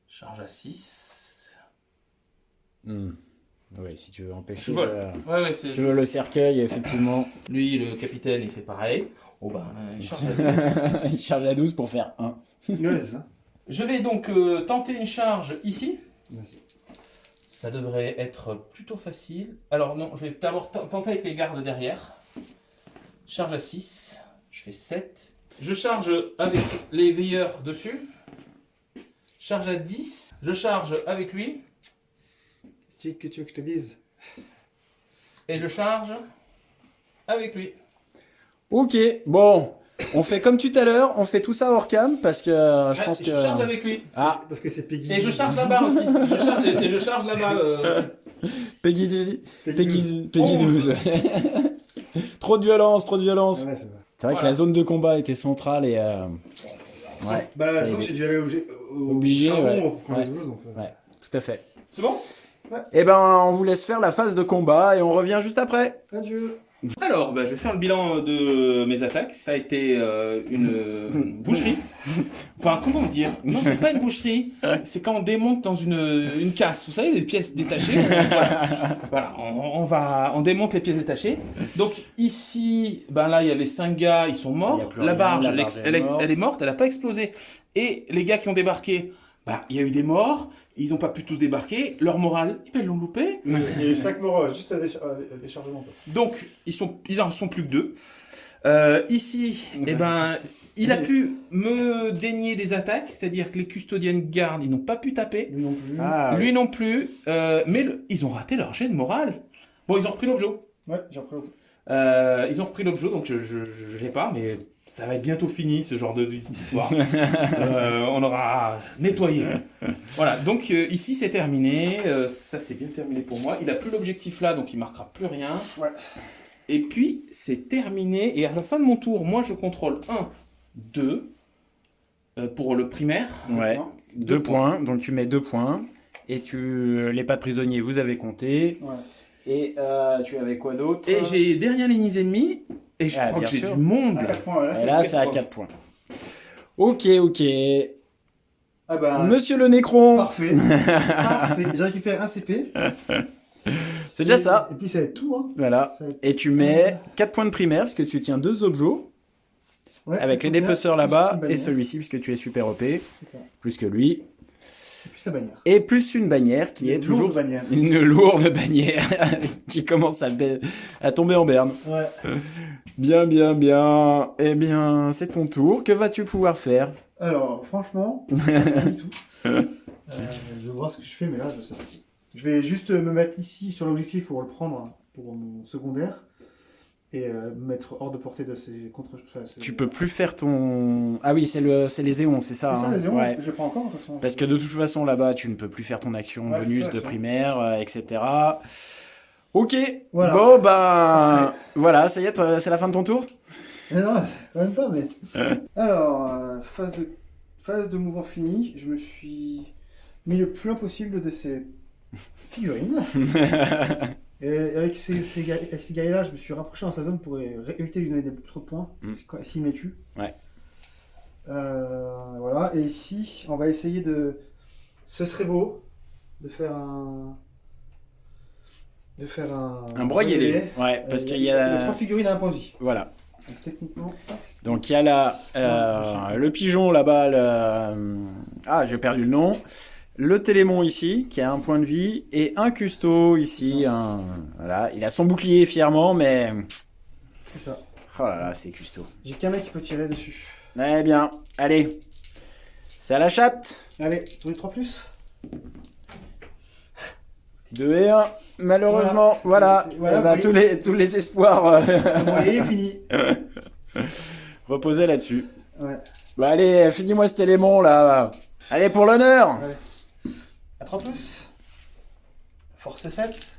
Charge à 6. Oui, si tu veux empêcher Je vole. Ouais, si tu veux le cercueil, effectivement. Lui, le capitaine, il fait pareil. Oh ben, il charge à 12. Il charge à 12 pour faire 1. Ouais, c'est ça. Je vais donc tenter une charge ici. Vas-y. Ça devrait être plutôt facile. Alors non, je vais d'abord tenter avec les gardes derrière. Charge à 6. Je fais 7. Je charge avec les veilleurs dessus. Charge à 10. Je charge avec lui. Qu'est-ce que tu veux que je te dise? Et je charge avec lui. Ok, bon. On fait comme tout à l'heure, on fait tout ça hors cam parce que je pense que. Je charge avec lui. Ah, Parce que c'est Peggy. Et je charge là-bas aussi. Et je charge là-bas. Peggy 12. Peggy 12. Peggy 12. Trop de violence, trop de violence. Ouais, c'est vrai. C'est vrai que Voilà. la zone de combat était centrale et. Ouais, Bah, ça je y pense est. que j'ai dû aller Obligé, charbon ouais. pour prendre Ouais. les blouses, donc, Ouais. Tout à fait. C'est bon? Eh ben, on vous laisse faire la phase de combat et on revient juste après. Adieu. Alors, bah, je vais faire le bilan de mes attaques. Ça a été une boucherie. Enfin, comment dire? Non, c'est pas une boucherie. C'est quand on démonte dans une casse. Vous savez, les pièces détachées. Voilà, on démonte les pièces détachées. Donc ici, ben là, il y avait 5 gars, ils sont Il y a morts. plus La rien, barge, la barge est morte. elle est morte, elle a pas explosé. Et les gars qui ont débarqué, bah, il y a eu des morts. Ils n'ont pas pu tous débarquer. Leur morale, ils l'ont loupé. Il y a eu 5 morts juste à déchargement. Quoi. Donc, ils en sont plus que 2. Ici, eh ben, il a pu me dénier des attaques, c'est-à-dire que les custodiennes gardes, ils n'ont pas pu taper. Lui non plus. Ah, Lui non plus. Mais ils ont raté leur jet de morale. Bon, ils ont repris l'objet. Ouais, j'ai repris. Ils ont repris l'objet, donc je l'ai pas, mais ça va être bientôt fini, ce genre d'histoire. On aura nettoyé. Voilà, donc ici, c'est terminé. Ça, c'est bien terminé pour moi. Il a plus l'objectif là, donc il marquera plus rien. Ouais. Et puis, c'est terminé. Et à la fin de mon tour, moi, je contrôle 1, 2 pour le primaire. Ouais. 2 points. Donc tu mets 2 points. Et les pas de prisonniers, vous avez compté. Ouais. Et tu avais quoi d'autre? Et j'ai derrière les ennemis. Et je Ah, crois que bien j'ai sûr. du monde. À Là. 4 points, là, Et là, c'est à 4 4 points. Ok, ok. Ah bah, Monsieur le Nécron, parfait. Parfait. J'ai récupéré un CP. c'est déjà ça. Et puis ça va être tout. Hein. Voilà. Ça va être- Et tu mets 4 points de primaire parce que tu tiens 2 objets Ouais, avec les une dépeceurs bannière, là-bas une et bannière. celui-ci puisque tu es super OP, C'est ça. plus que lui. Et puis sa bannière. Et plus une bannière qui est Une toujours lourde bannière. une lourde bannière qui commence à tomber en berne. Ouais. Bien, bien, bien. Eh bien, c'est ton tour. Que vas-tu pouvoir faire? Alors, franchement, pas du tout. Je vais voir ce que je fais, mais là, je sais pas. Je vais juste me mettre ici sur l'objectif pour le prendre pour mon secondaire et me mettre hors de portée de ces contre. Enfin, Tu peux plus faire ton... Ah oui, c'est les éons, c'est ça, C'est ça, hein. les zéros, Ouais. je prends encore de toute façon. Parce que de toute façon, là-bas, tu ne peux plus faire ton action Ouais, bonus ouais, de ça. primaire, etc. Ok. Voilà. Bon, ben... Voilà, ça y est, c'est la fin de ton tour? Mais non, quand même pas, mais. Alors, phase de mouvement finie, je me suis mis le plus loin possible de ces figurines. Et avec ces guerriers-là, je me suis rapproché dans sa zone pour éviter de lui donner trop de points, s'il me tue. Ouais. Voilà, et ici, on va essayer de. Ce serait beau de faire un. Un broyé. Ouais, parce qu'il y a... 3 figurines à un point de vie. Voilà. Donc, techniquement. Donc il y a là le pigeon là-bas, ah j'ai perdu le nom, le télémon ici qui a un point de vie et un custo ici, voilà, il a son bouclier fièrement mais C'est ça. oh là là c'est custo. J'ai qu'un mec qui peut tirer dessus. Eh bien, allez, c'est à la chatte. Allez, pour les 3 plus. 2 et 1, malheureusement, voilà. C'est- voilà, Eh ben, oui. tous les espoirs Bon, allez, fini. reposaient là-dessus. Ouais. Bah allez, finis-moi cet élément là. Allez pour l'honneur. À 3 plus. Force 7.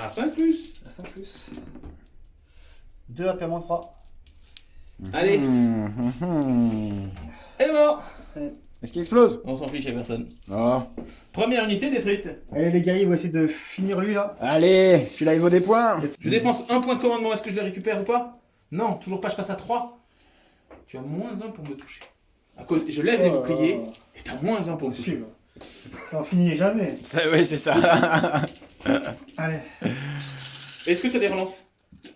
À 5 plus. À 5 plus. 2 à moins 3. Allez, elle est mort. Est-ce qu'il explose? On s'en fiche, y'a personne. Oh. Première unité détruite. Allez, les guerriers vont essayer de finir lui là. Allez, celui-là il vaut des points. Je dépense un point de commandement, est-ce que je le récupère ou pas? Non, toujours pas, je passe à 3. Tu as moins 1 pour me toucher. À côté, je lève les boucliers et t'as moins 1 pour me toucher. Ça en finit jamais. Oui, c'est ça. Allez. Est-ce que tu as des relances?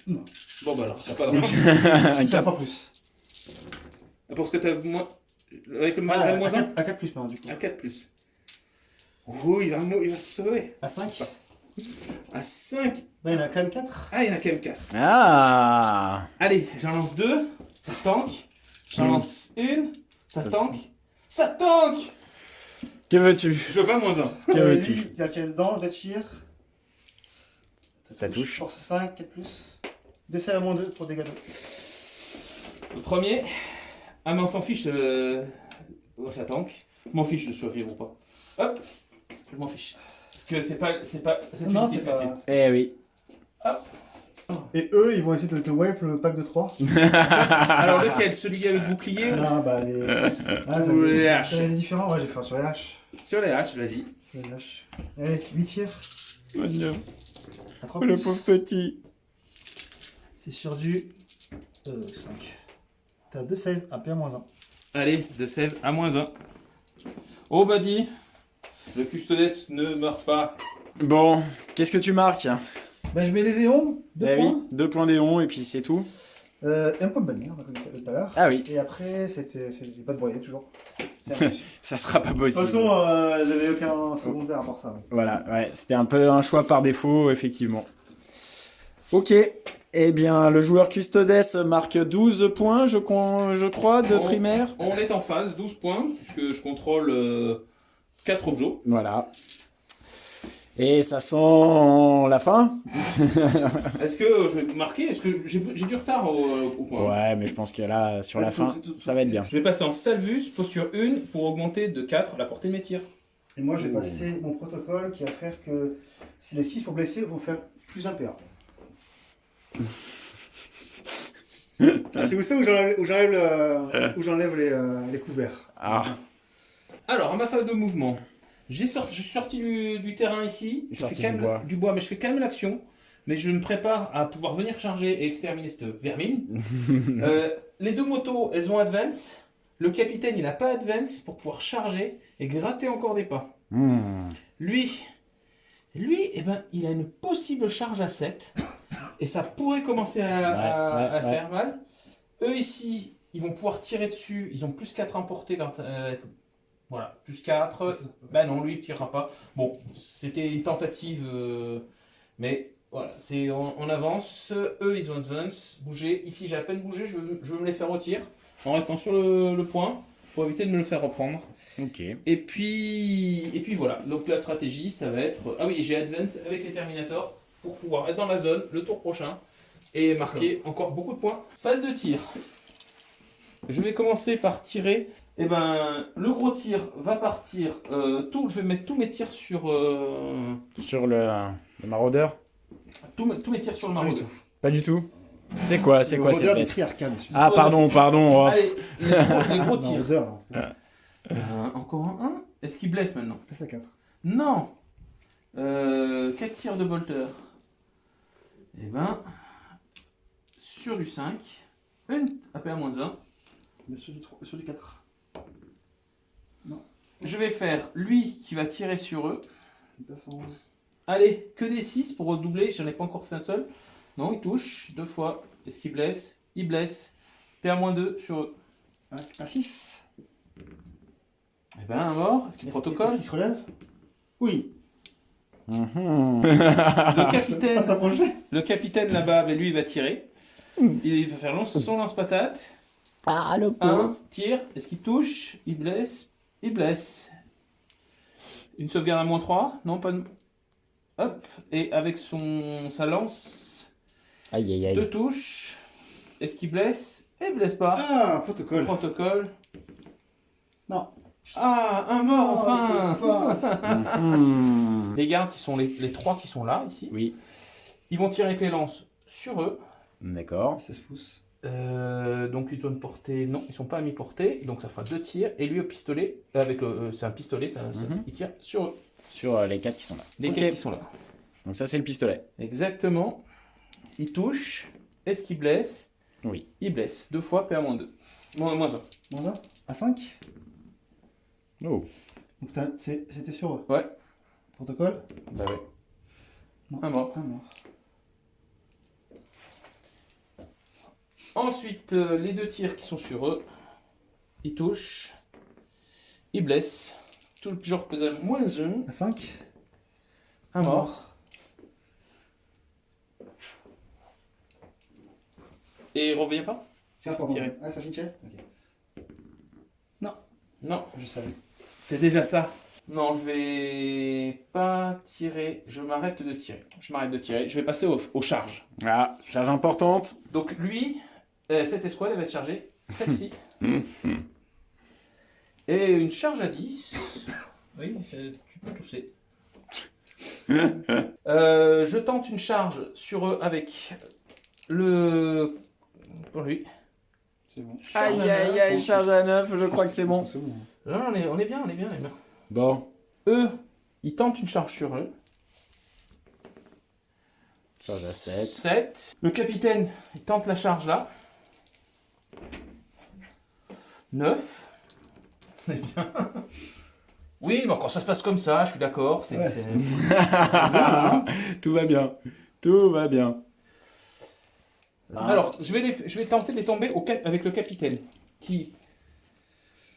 Non. Bon bah alors, t'as pas de relance. C'est à 3 plus. Pour ce que t'as moins... Avec le malgré le moins 1? À 4 plus maintenant du coup. À 4 plus. Oh, il va se sauver. À 5. À 5. Bah, il y en a quand même 4. Ah, il y en a quand même 4. Ah. Allez, j'en lance 2. Ça tank. J'en lance 1. Ça tank. Ça tank. Que veux-tu? Je veux pas moins 1. Que veux-tu? Lui, il a tiré dedans, va tir. Ça touche. Force 5, 4 plus. 2 à moins 2 pour dégâts d'eau. Le premier. Ah, mais on s'en fiche. Oh, ça tank. Je m'en fiche de survivre ou pas. Hop. Je m'en fiche. Parce que c'est pas. Non, unité c'est pas. gratuite. Eh oui. Et eux, ils vont essayer de te wipe le pack de 3. Alors lequel? Celui avec le bouclier ou... Non, bah les. Ah, Ou les haches. C'est différent, ouais, je vais faire sur les haches. Sur les haches, vas-y. Sur les haches. Allez, 8 tirs. Mon Dieu. À 3 Le plus. pauvre petit. C'est sur du 5. T'as 2 saves, à moins 1. Allez, de save à moins 1. Oh buddy, le custodes ne meurt pas. Bon, qu'est-ce que tu marques? Bah, je mets les éons, 2 Eh points. oui, 2 points d'éon et puis c'est tout. Et un point de bannière, comme tout à l'heure. Ah oui, Et après, c'était pas de broyer, toujours. C'est un plus. ça sera pas De possible. toute façon, j'avais aucun secondaire à part ça. Voilà, ouais, c'était un peu un choix par défaut, effectivement. Ok, eh bien, le joueur Custodes marque 12 points, je crois, de Oh. primaire. On est en phase, 12 points, puisque je contrôle 4 objets. Voilà. Et ça sent la fin. Est-ce que je vais marquer? Est-ce que j'ai du retard au point? Ouais, mais je pense que là, sur la fin, ça va être bien. Je vais passer en Salvus, posture 1, pour augmenter de 4 la portée de mes tirs. Et moi, j'ai passé mon protocole qui va faire que si les 6 pour blesser vont faire plus un PA. C'est où ça où j'enlève les couverts. Ah, Alors, à ma phase de mouvement, je suis sorti du terrain ici, je Sorti fais quand du même bois. du bois, mais je fais quand même l'action. Mais je me prépare à pouvoir venir charger et exterminer cette vermine. Les 2 motos, elles ont advance. Le capitaine, il n'a pas advance pour pouvoir charger et gratter encore des pas. Lui, eh ben, il a une possible charge à 7. Et ça pourrait commencer à Ouais. faire mal. Eux ici, ils vont pouvoir tirer dessus. Ils ont plus 4 en portée. Voilà, plus 4. Bah non, lui, il ne tirera pas. Bon, c'était une tentative. Mais voilà, on avance. Eux, ils ont advance. Bouger. Ici, j'ai à peine bougé. Je veux me les faire au tir. En restant sur le point. Pour éviter de me le faire reprendre. ok. Et puis voilà. Donc la stratégie, ça va être... Ah oui, j'ai advance avec les Terminators pour pouvoir être dans la zone le tour prochain et marquer encore beaucoup de points. Phase de tir. Je vais commencer par tirer. Et ben, le gros tir va partir. Je vais mettre tous mes tirs sur... Sur le maraudeur? tous mes tirs sur le maraudeur. Pas du tout. C'est quoi cette des bête? triarcades, monsieur. Ah, pardon. Oh. Allez, les gros tirs. Maraudeur, Encore un. Est-ce qu'il blesse maintenant? c'est à 4. Non 4 tirs de bolter. Et ben, sur du 5, une AP à moins 1. Sur du 4. Je vais faire lui qui va tirer sur eux. Il passe en 11. Allez, que des 6 pour redoubler, j'en ai pas encore fait un seul. Non, il touche 2 fois. Est-ce qu'il blesse? Il blesse. P à moins 2 sur eux. À 6. Et ben, un mort. Est-ce qu'il protocole? Est-ce qu'il se relève? Oui. Le capitaine, Pas s'approcher. le capitaine là-bas, ben, lui, il va tirer. Il va faire son lance-patate. Ah, le Un, tire. Est-ce qu'il touche? Il blesse. Il blesse. Une sauvegarde à moins 3. Non, pas de... Hop. Et avec sa lance, Aïe aïe aïe. 2 touches. Est-ce qu'il blesse? Et blesse pas. Ah, protocole. Protocole. Non. Ah, un mort enfin. Mhm. Les gardes qui sont les 3 qui sont là, ici, Oui, ils vont tirer avec les lances sur eux. d'accord. 16 pouces. Donc ils doivent portée, non, ils sont pas à mi-portée, donc ça fera 2 tirs. Et lui au pistolet, avec c'est un pistolet, il tire sur eux. Sur les 4 qui sont là. Les Ok. 4 qui sont là. Donc ça c'est le pistolet. Exactement. Il touche. Est-ce qu'il blesse? Oui. Il blesse. 2 fois, PA -2. Moins 1. Moins 1 à 5. Oh. Donc c'était sur eux. Ouais. Protocole. Bah ouais. Non. Un mort. Un mort. Ensuite, les 2 tirs qui sont sur eux. Il touche. Il blesse. Toujours pesant moins 1. À 5. Un mort. Et il revient pas? Tiens, pardon. Tirer. Ah, ça finit. Ok. Non. Je savais. C'est déjà ça. Non, je vais pas tirer. Je m'arrête de tirer. Je m'arrête de tirer. Je vais passer aux charges. Ah, charge importante. Donc lui, cette escouade elle va être chargée. Celle-ci. Et une charge à 10. Oui, tu peux tousser. Je tente une charge sur eux avec le... Pour lui. C'est bon. Aïe aïe aïe, charge à 9, je crois que c'est bon. C'est bon. Non, on est bien, on est bien. Bon, Eux, ils tentent une charge sur eux. charge à 7. 7. Le capitaine, il tente la charge là. 9. On est bien. Oui, mais quand ça se passe comme ça, je suis d'accord. Ouais, Tout va bien. Tout va bien. Alors, je vais tenter de les tomber avec le capitaine. Qui...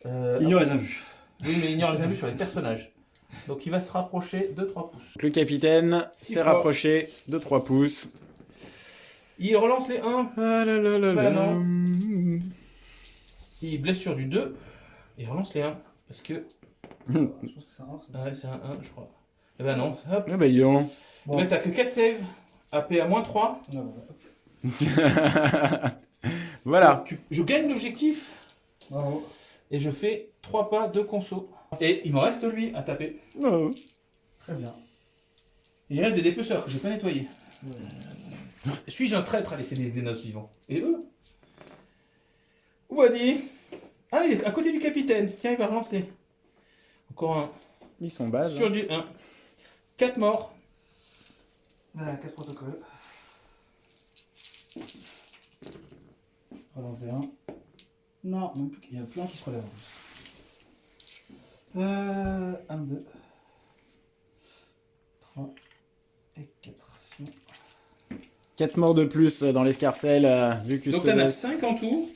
Ignore les imbus. Oui, mais ignore les abus sur les personnages. Donc il va se rapprocher de 3 pouces. Le capitaine 6 s'est fois. rapproché de 3 pouces. Il relance les 1. Ah là là là Bah là. non. Il blesse sur du 2. Il relance les 1. Parce que... Je pense que c'est un. Ah ouais, c'est un 1, je crois. Eh ben non. Hop. Ah bah dis donc. Eh ben, t'as que 4 saves. AP à -3. Voilà. Je gagne l'objectif. Bravo. Et je fais 3 pas de conso. Et il me reste lui à taper. Oh. Très bien. Il reste des dépeceurs que j'ai pas nettoyés. Suis-je un traître à laisser des notes vivants? Et eux? Où a-t-il? Ah, il est à côté du capitaine. Tiens, il va relancer. Encore un. Ils sont bas. Sur du 1. 4 morts. 4 protocoles. Relancer un. Non, même plus. Il y a plein qui se relèvent. 1, 2, 3 et 4. 4 morts de plus dans l'escarcelle du Donc t'en as custodes. 5 en tout.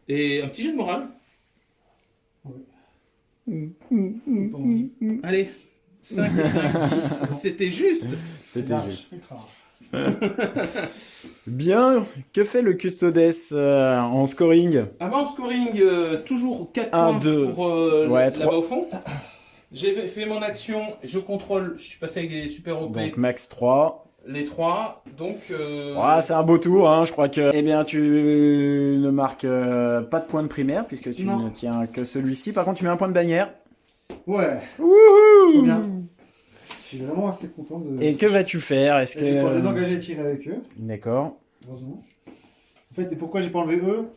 Et un petit jeu de morale. Allez. 5 et 5, 10. C'était juste. C'était juste. Bien. Que fait le custodes en scoring? Avant scoring, toujours 4 Un, points deux. pour Ouais, là-bas trois. au fond. J'ai fait mon action, je contrôle, je suis passé avec des super OP, Donc max 3. les 3, donc... Ouais, c'est un beau tour, hein. Je crois que... Eh bien, tu ne marques pas de point de primaire, puisque tu Non. ne tiens que celui-ci. Par contre, tu mets un point de bannière. Ouais, Wouhou! trop bien. Je suis vraiment assez content de. Et que vas-tu faire? Est-ce Je vais pouvoir que... désengager et tirer avec eux, D'accord. heureusement. En fait, et pourquoi j'ai pas enlevé eux?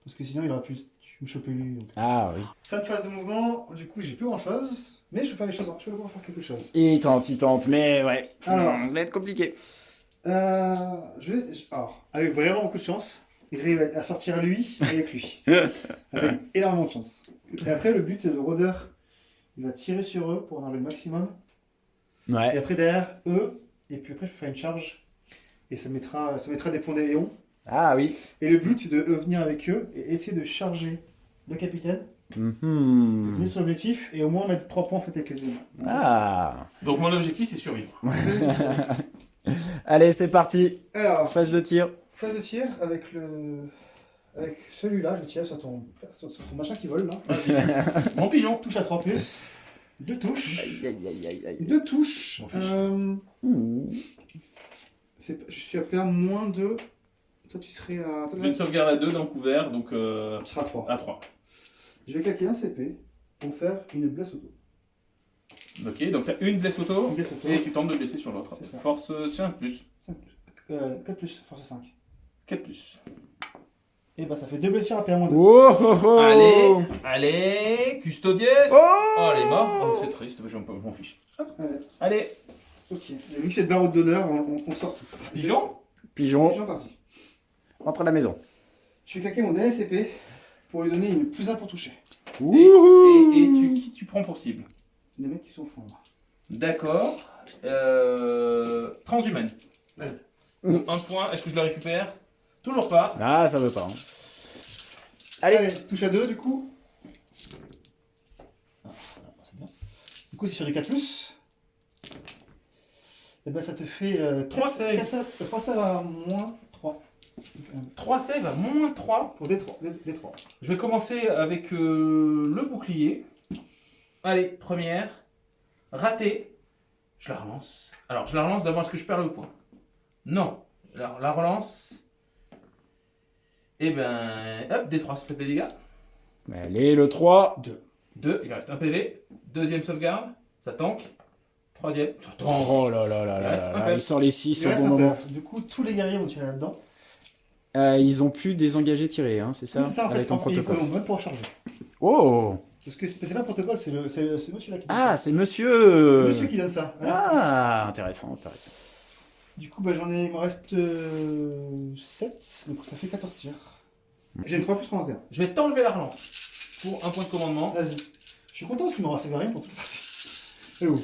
Parce que sinon il aurait pu me choper lui. Donc. Ah oui. Fin de phase de mouvement, du coup j'ai plus grand chose, mais je peux faire les choses, je peux pouvoir faire quelque chose. Il tente, mais ouais. Alors. Ça va être compliqué. Alors, avec vraiment beaucoup de chance, il arrive à sortir lui avec lui. Avec énormément de chance. Et après, le but c'est le rôdeur. Il va tirer sur eux pour en avoir le maximum. Et Ouais. après, derrière eux, et puis après, je peux faire une charge. Et ça mettra des points d'éléon. Ah oui. Et le but c'est de venir avec eux et essayer de charger le capitaine, Mhm. venir sur l'objectif et au moins mettre 3 points en fait avec les éléments. Ah. Donc mon objectif c'est survivre. Allez, c'est parti. Alors, Phase de tir. phase de tir avec celui-là, je tire sur ton machin qui vole là. Mon pigeon. Touche à 3+. 2 touches. Aïe, aïe, aïe, aïe, aïe. 2 touches. On fiche. Je suis à PA moins 2. Toi, tu serais à. Je vais une sauvegarde à 2 dans le couvert, donc Tu seras à 3. à 3. Je vais claquer un CP pour faire une blesse auto. Ok, donc t'as une blesse auto Une blesse auto. et tu tentes de blesser sur l'autre. C'est ça. Force 5 plus. 5 plus. 4 plus, force 5. 4 plus. Et bah, ça fait 2 blessures à PA moins 2. Oh, oh, oh. Allez, Custodies. Oh, Oh, elle est morte. Oh, c'est triste, je m'en fiche. Allez, Allez, ok. Et vu que c'est le barreau d'honneur, on sort tout. pigeon. Pigeon, Pigeon parti. entre à la maison. Je vais claquer mon dernier CP pour lui donner une plus 1 pour toucher. Et qui tu prends pour cible? Les mecs qui sont au fond. Là. D'accord. Transhumaine. Vas-y. Un point, est-ce que je le récupère? Toujours pas. Ah, ça veut pas. Hein. Allez, touche à 2 du coup. C'est bien. Du coup, c'est sur du 4 plus. Et ben ça te fait 3 save. 3 save à moins 3. 3 save à moins 3. Pour D3. D3. Je vais commencer avec le bouclier. Allez, première. Raté. Je la relance. Alors, je la relance d'abord, est-ce que je perds le point? Non. Alors, la relance. Et ben, hop, D3, s'il te plaît, dégâts. Allez, le 3. 2, il reste un PV. Deuxième sauvegarde, ça tank. Troisième, ça tank. Oh là là là Il là reste là un là. peu. Il sort les 6 Il au reste bon un moment. peu. Du coup, tous les guerriers vont tirer là-dedans. Ils ont pu désengager tirer, hein, c'est ça, Oui, c'est ça en avec fait. ton On protocole. peut même pour recharger. Oh. Parce que c'est pas le protocole, c'est monsieur là qui donne Ah, ça. c'est C'est monsieur. monsieur qui donne ça. Alors, Ah, intéressant, intéressant. Du coup, bah, il me reste 7, donc ça fait 14 tirs. J'ai une 3 plus 3 Je vais t'enlever la relance pour un point de commandement. Vas-y. Je suis content parce qu'il m'aura servi à rien pour toute la partie. Et où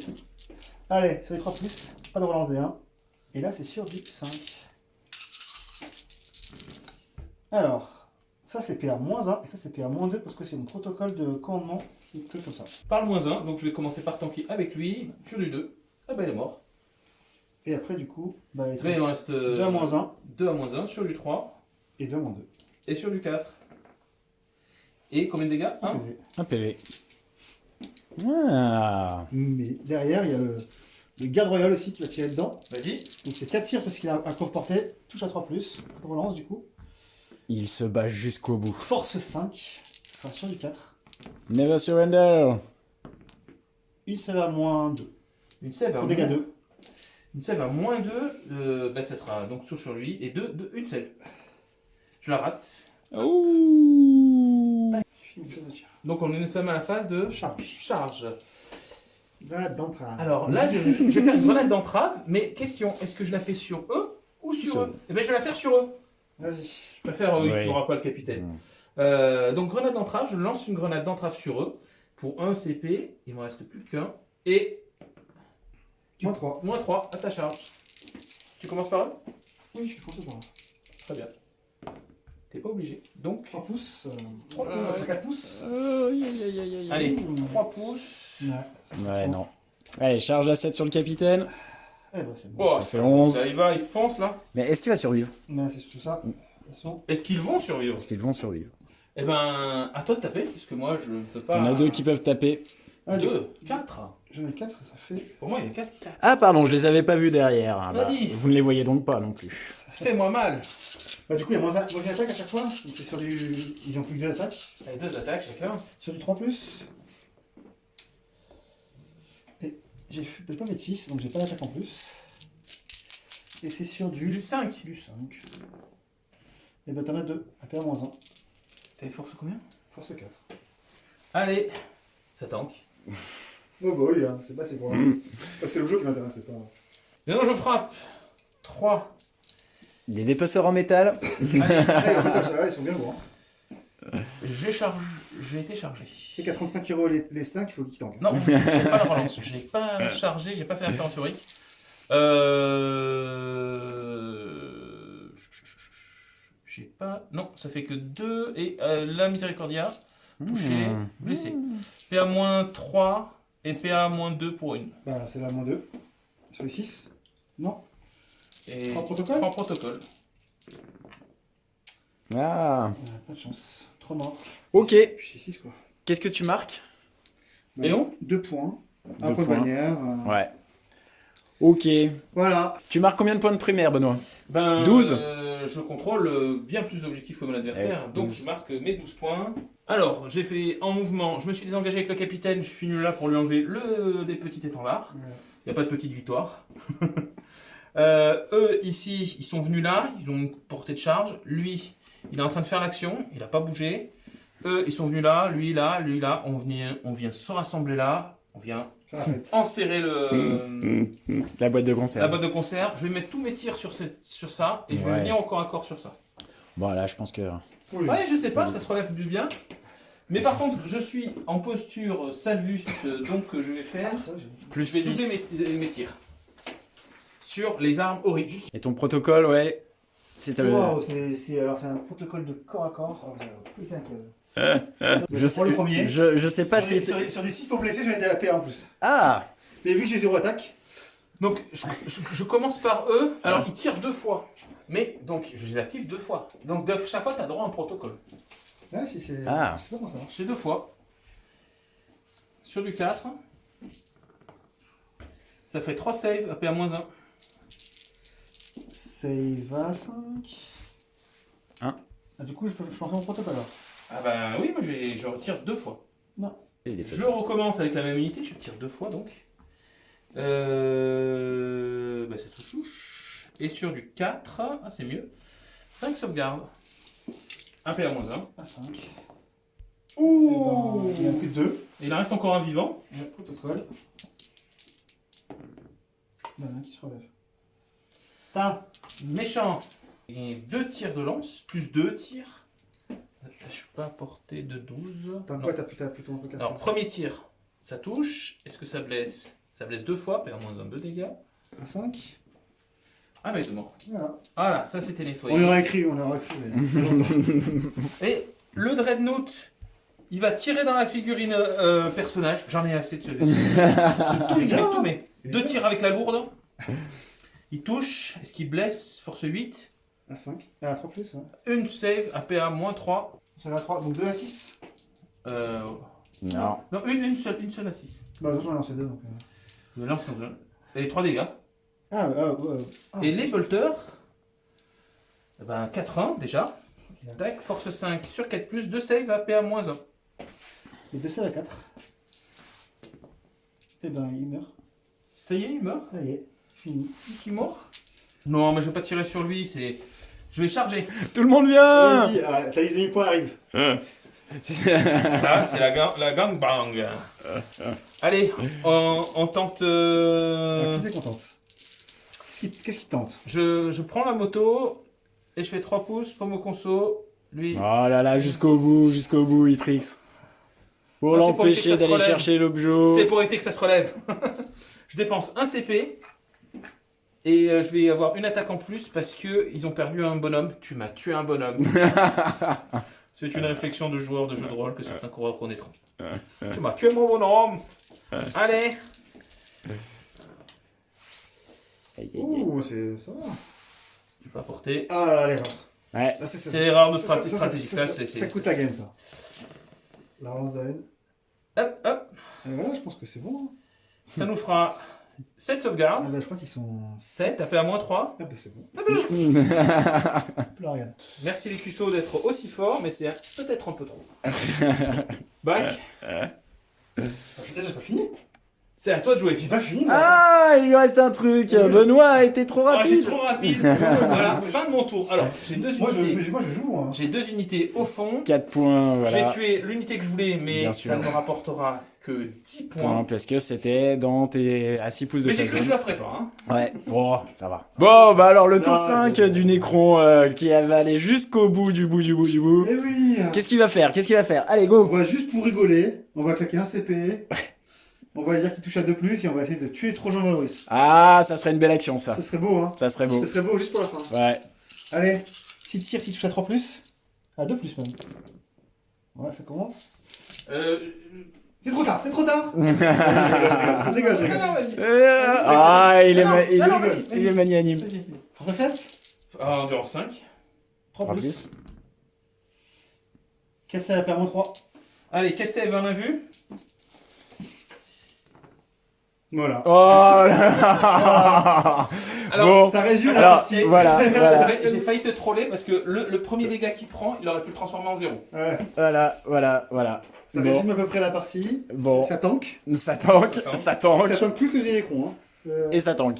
Allez, sur les 3 plus, pas de relance D1. Et là, c'est sur du 5. Alors, ça c'est PA-1 et ça c'est PA-2 parce que c'est mon protocole de commandement qui est comme ça. Par le -1, donc je vais commencer par tanker avec lui. Sur du 2. Ah bah il est mort. Et après, du coup, bah, il Là il me reste 2 à -1 2 à -1 sur du 3 et 2 à -2. et sur du 4. Et combien de dégâts 1. Un PV. Ah. Mais derrière, il y a le garde royal aussi qui va tirer dedans. Vas-y. Donc c'est 4 tirs parce qu'il a un corps porté. Touche à 3 plus. Relance du coup. Il se bat jusqu'au bout. Force 5. Ce sera sur du 4. Never surrender. Une save à -2. Une save à Pour dégâts 2. Une save à -2, bah ça sera donc sur lui. Et une save. Je la rate. Oh. Une phase de tir. Donc on sommes à la phase de charge. Grenade d'entrave. Alors là, je vais faire une grenade d'entrave, mais question, est-ce que je la fais sur eux ou sur Sur eux? Eh bien, je vais la faire sur eux. Vas-y. Je préfère eux, Ouais. il n'aura pas le capitaine. Donc grenade d'entrave, je lance une grenade d'entrave sur eux. Pour 1 CP, il ne me reste plus qu'un. Et -3. -3 à ta charge. Tu commences par eux? Oui, je suis content par là. Très bien. T'es pas obligé. Donc, 3 pouces. 3 4 pouces. allez, 3 pouces. Ouais, ça fait Ouais, 3. non. Allez, charge à 7 sur le capitaine. Eh ben, c'est bon. Oh, Ça fait 11. Ça y va, ils foncent là. Mais est-ce qu'il va survivre? Ouais, c'est tout ça. De toute façon. Est-ce qu'ils vont survivre? Est-ce qu'ils vont survivre? Eh ben, à toi de taper, parce que moi je ne peux pas. Il y en a 2 qui peuvent taper. Ah, 2, 4. J'en ai 4, ça fait. Pour moi, il y a 4. Ah, pardon, je les avais pas vus derrière. Ah, bah, Vas-y. vous ne les voyez donc pas non plus. Fais-moi mal. Bah, du coup, il y a moins une attaque à chaque fois. Donc, c'est sur du. Ils ont plus que 2 attaques. Allez, 2 attaques chacun. Sur du 3 plus. Et j'ai pas fait de 6, donc j'ai pas d'attaque en plus. Et c'est sur Du du 5. 5. Et bah, t'en as 2. À PA-1. T'avais force combien? Force 4. Allez, ça tank. Oh, bah oui, hein. C'est pas c'est pour. C'est le jeu qui m'intéresse, c'est pas. Maintenant, je frappe. 3. Des dépeceurs en métal. Ceux-là, ils sont bien lourds. Hein. J'ai été chargé. C'est qu'à 35 € les 5, il faut qu'ils tankent. Non, j'ai pas la relance. J'ai pas chargé, j'ai pas fait l'affaire en théorie. J'ai pas. Non, ça fait que 2 et la Miséricordia. Touché, blessé. PA-3 et PA-2 pour une. Bah, c'est là, -2. Sur les 6. Non. Et 3 protocoles. 3 protocoles. Ah. Pas de chance. 3 morts. Ok. Puis c'est 6 quoi. Qu'est-ce que tu marques? Léon 2 points. Un Deux point de points. bannière. Ouais. Ok. Voilà. Tu marques combien de points de primaire, Benoît? Ben, 12. Je contrôle bien plus d'objectifs que mon adversaire, Eh, donc 12. je marque mes 12 points. Alors, j'ai fait en mouvement, je me suis désengagé avec le capitaine, je suis venu là pour lui enlever les petits étendards. Ouais. Il n'y a pas de petite victoire. Eux, ici, ils sont venus là, ils ont une portée de charge. Lui, il est en train de faire l'action, il n'a pas bougé. Eux, ils sont venus là, lui là, lui là. On vient se rassembler là, on vient Ça la fête. enserrer La boîte de concert. la boîte de concert. Je vais mettre tous mes tirs sur ça et je vais Ouais. venir au corps à corps sur ça. Bon, là, je pense que... Oui. Ouais, je sais pas, ça se relève du bien. Mais par contre, je suis en posture Salvus, donc je vais faire. Ça, j'ai- Plus Je vais doubler 6. mes tirs sur les armes Auric. Et ton protocole, ouais. C'est Wow, c'est un protocole de corps à corps. Oh, putain, quel... Je sais, prends le premier. je sais pas sur, si... sur des 6 pour blesser, je vais aider à la paix en plus. Ah. Mais vu que j'ai 0 attaque, Donc, je commence par eux. Alors, ils tirent 2 fois. Mais, donc, je les active 2 fois. Donc, chaque fois, tu as droit à un protocole. ouais, si c'est. Ah. Je sais pas comment ça marche. J'ai 2 fois. Sur du 4. Ça fait 3 saves, AP à -1. Save à 5. Hein. Ah, du coup, je peux lancer mon protocole alors. Ah bah oui, moi je retire 2 fois. Je recommence avec la même unité, je tire 2 fois donc. Bah ça touche. Et sur du 4, ah c'est mieux. 5 sauvegardes. Un PA-1. À 5. Ouh Il n'y en a plus que 2. Et il en reste encore un vivant. Le protocole. Il y en a un qui se relève. Putain. Méchant. Et 2 tirs de lance, plus 2 tirs. Je suis pas à portée de 12. T'as Non. quoi? T'as plutôt un peu cassé. Alors premier tir, ça touche. Est-ce que ça blesse? Ça blesse 2 fois, PA-1, 2 dégâts. À 5. Ah mais c'est bon. Voilà. Voilà, ça c'était nettoyé. On l'aurait écrit, on l'aurait écrit. mais- Et le Dreadnought, il va tirer dans la figurine personnage. J'en ai assez de ce tout met. 2 tirs avec la lourde. Il touche. Est-ce qu'il blesse? Force 8. À 5. À 3 plus, ouais. Une save, APA -3. J'en ai à 3, donc 2 à 6. Non. Non, une seule à 6. Bah, j'en ai lancé 2 donc. Je lance dans un. Et 3 dégâts. Ah, ouais. Et les bolters, eh ben 4-1 déjà. Ok. Tac, force 5 sur 4+, 2 save, APA -1. Les 2 à 4. Et ben, il meurt. Ça y est, il meurt. Ça y est, fini. Qui mort? Non, mais je vais pas tirer sur lui, c'est. Je vais charger. Tout le monde vient. Vas-y, ta liste de 1000 points arrive. Là, c'est la gangbang. Allez, on tente. Qui c'est qu'on tente? Qu'est-ce qui tente? Je prends la moto et je fais 3 pouces pour mon conso. Lui. Oh là là, jusqu'au bout, Itrix. Pour Ah, c'est pour éviter l'empêcher que ça se d'aller relève. chercher l'objet. C'est pour éviter que ça se relève. Je dépense 1 CP. Et je vais avoir une attaque en plus parce que ils ont perdu un bonhomme. Tu m'as tué un bonhomme. C'est une réflexion de joueur de jeu de rôle que certains coureurs connaîtront. Tu m'as tué mon bonhomme. Allez. Aïe, aïe, aïe. Ouh, ça va. Je vais pas porter. Ah là, l'erreur. Ouais. Là, C'est l'erreur de ça, stratégique. Là, c'est- ça coûte à game, ça. La relance de une. Hop, hop. Et voilà, je pense que c'est bon. Hein. Ça nous fera 7 Ah sauvegardes. bah, je crois qu'ils sont. 7, t'as fait à -3. Ah bah, c'est bon. Ah, Là, regarde. Merci les custos d'être aussi forts, mais c'est peut-être un peu trop. Bac, Putain, j'ai pas fini. c'est à toi de jouer. J'ai pas fini, moi. Ah, il lui reste un truc. Benoît a été trop Ah, j'ai rapide. trop rapide. Voilà, fin de mon tour. Alors, j'ai 2 Moi, unités. moi, je joue, moi. J'ai 2 unités au fond. 4 points, voilà. J'ai tué l'unité que je voulais, mais Bien ça sûr. ne me rapportera que 10 Point, points. parce que c'était dans tes à 6 pouces de Mais j'ai ta cru que je zone. la ferais pas. Hein. Ouais, bon, ça va. Bon, bah alors le tour Non, 5 mais- du Necron qui va aller jusqu'au bout du bout. Eh oui. Qu'est-ce qu'il va faire? Allez, On go. va juste pour rigoler, on va claquer un CP. On va lui dire qu'il touche à 2 plus et on va essayer de tuer Trojan Valoris. Ah, ça serait une belle action, ça. Ce serait beau, hein. Ça serait beau. Ce serait beau juste pour la fin. Ouais. Allez, s'il tire, s'il touche à 3 plus. À 2 plus même. Ouais, ça commence. C'est trop tard, c'est trop tard. Je rigole, je rigole. Non, vas-y. Ah, il est, Non, il non, est- non, vas-y, il est magnanime. Vas-y. Force 7. Ah, endurance 5. 3 3 plus. plus. 4 c'est la paire moins 3. Allez, 4 save, on a vu. Voilà. Oh là là. Alors, Bon, Ça résume la alors, partie. voilà, voilà, J'ai failli te troller parce que le premier dégât qu'il prend, il aurait pu le transformer en 0. Ouais. voilà. Ça Bon. résume à peu près la partie. Bon. Ça tank. Ça tank. Ça tank plus que les Nécrons. Hein. Et ça tank.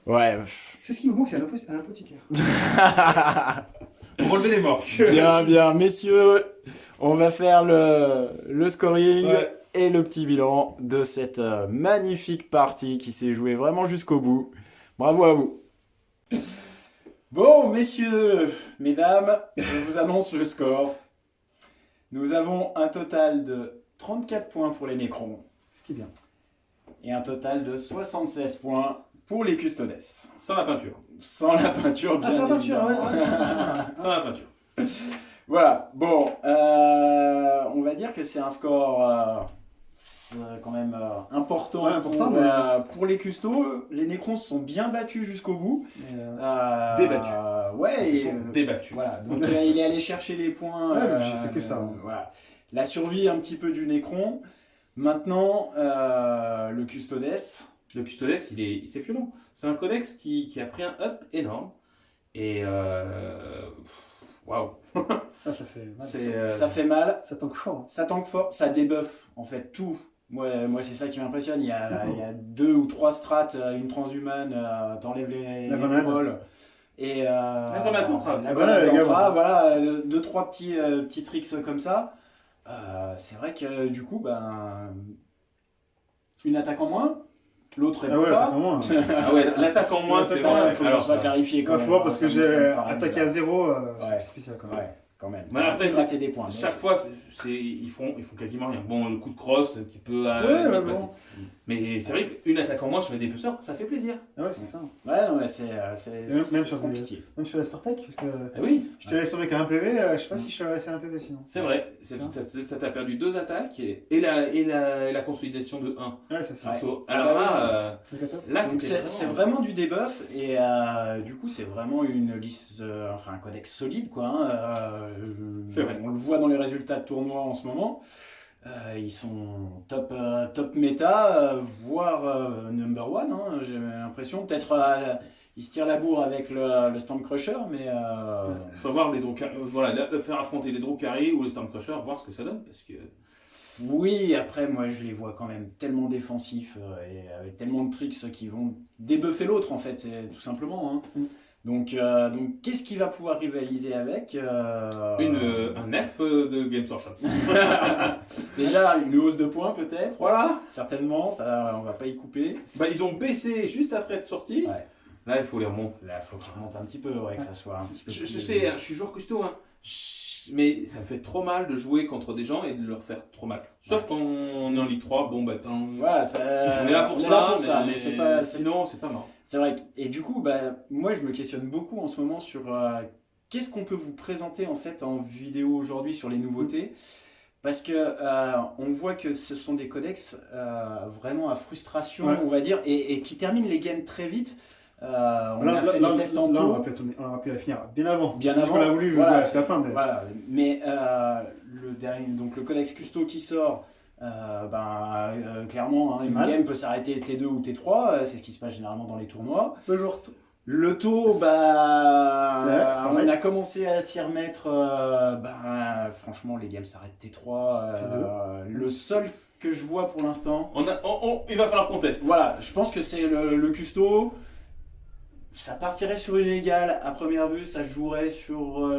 Ouais. C'est ce qui me manque, c'est un apothicaire. Pour relever les morts. Bien, messieurs, on va faire le scoring Ouais. et le petit bilan de cette magnifique partie qui s'est jouée vraiment jusqu'au bout. Bravo à vous. Bon, messieurs, mesdames, je vous annonce le score. Nous avons un total de 34 points pour les Nécrons Ce qui est bien. et un total de 76 points pour les Custodes. Sans la peinture. Sans la peinture, bien sans peinture, évidemment. Sans la peinture. Voilà, bon, on va dire que c'est un score c'est quand même important, Ouais, important, pour les custos. Les Nécrons se sont bien battus jusqu'au bout. Débattus. Ouais, Ils se et, sont débattus. voilà, donc il est allé chercher les points. Ouais, mais j'ai fait que ça, hein. Voilà. La survie un petit peu du Nécron. Maintenant, le Custodes. Le Custodes, c'est violent. C'est un codex qui a pris un up énorme. Et waouh. Ah, ça fait mal. Ça fait mal. Ça tank fort. Hein. Ça tank fort, ça débuffe en fait tout. Moi c'est ça qui m'impressionne. Il y a 2 ou 3 strats, une transhumane, t'enlèves les La grenade. rolls. Et la grenade d'entrave. La grenade Ouais, les gars, d'entrave, bon. voilà, 2-3 petits tricks comme ça. C'est vrai que du coup, une attaque en moins, l'autre est Ah ouais, pas. comment Ah ouais, l'attaque en moins, c'est Ça, vrai. il faut que ça soit clarifié quand Il même. faut voir parce que Ça me j'ai paraît attaqué bizarre. à 0. Ouais. C'est spécial quand même. Ouais, quand même. Mais après, T'as raté des points. mais Chaque c'est- fois, ils font quasiment rien. Bon, le coup de crosse, un petit peu à Ouais, limite bon. passer. Mais c'est vrai qu'une attaque en moins sur les dépeceurs, ça fait plaisir. Ah ouais, c'est ça. Ouais, non, mais c'est même sur compliqué. Même sur la Stortec, parce que Ah oui, je te laisse tomber qu'à un PV, je sais pas si je te laissé un PV sinon. c'est vrai. Ça t'a perdu 2 attaques et la consolidation de 1. Ouais, c'est ça. Ouais. Alors là, Le kata. là Donc c'était c'est vraiment du debuff et du coup c'est vraiment une liste, enfin un codex solide quoi. Hein, C'est vrai. On le voit dans les résultats de tournoi en ce moment. Ils sont top méta, voire number one. Hein, j'ai l'impression peut-être ils se tirent la bourre avec le Stormcrusher, mais Il faut voir les voilà, faire affronter les Drukhari ou les Stormcrusher, voir ce que ça donne. Parce que oui, après moi je les vois quand même tellement défensifs et avec tellement de tricks qui vont débuffer l'autre en fait, c'est tout simplement. Hein. Donc qu'est-ce qu'il va pouvoir rivaliser avec un nerf de Games Workshop. Déjà une hausse de points peut-être. Voilà. Certainement, ça on va pas y couper. Bah, ils ont baissé juste après être sortis. Ouais. Là, il faut les remonter. Là, faut qu'il remonte un petit peu, ouais, que ça soit un petit peu Je plus- sais, hein, je suis joueur custo, hein. Mais ça me fait trop mal de jouer contre des gens et de leur faire trop mal. Sauf quand on est en Ligue 3, bon bah tant... Voilà, on est là pour ça, mais c'est pas. sinon c'est pas marrant. C'est vrai. Et du coup, moi, je me questionne beaucoup en ce moment sur qu'est-ce qu'on peut vous présenter en fait en vidéo aujourd'hui sur les nouveautés. Parce que on voit que ce sont des codex vraiment à frustration, Ouais. on va dire, et qui terminent les games très vite. On Là, a fait des tests en on tour. aurait pu la finir bien avant. Bien C'est ce avant. qu'on a voulu, Voilà, jusqu'à la fin. Mais... Voilà, mais le dernier, donc le codex custo qui sort, clairement, hein, C'est une mal. game peut s'arrêter T2 ou T3, c'est ce qui se passe généralement dans les tournois. Le jour. Le taux, c'est pareil. on a commencé à s'y remettre, franchement les games s'arrêtent T3. Le seul que je vois pour l'instant, Il va falloir qu'on teste. voilà, je pense que c'est le custo. Ça partirait sur une égale à première vue, ça jouerait sur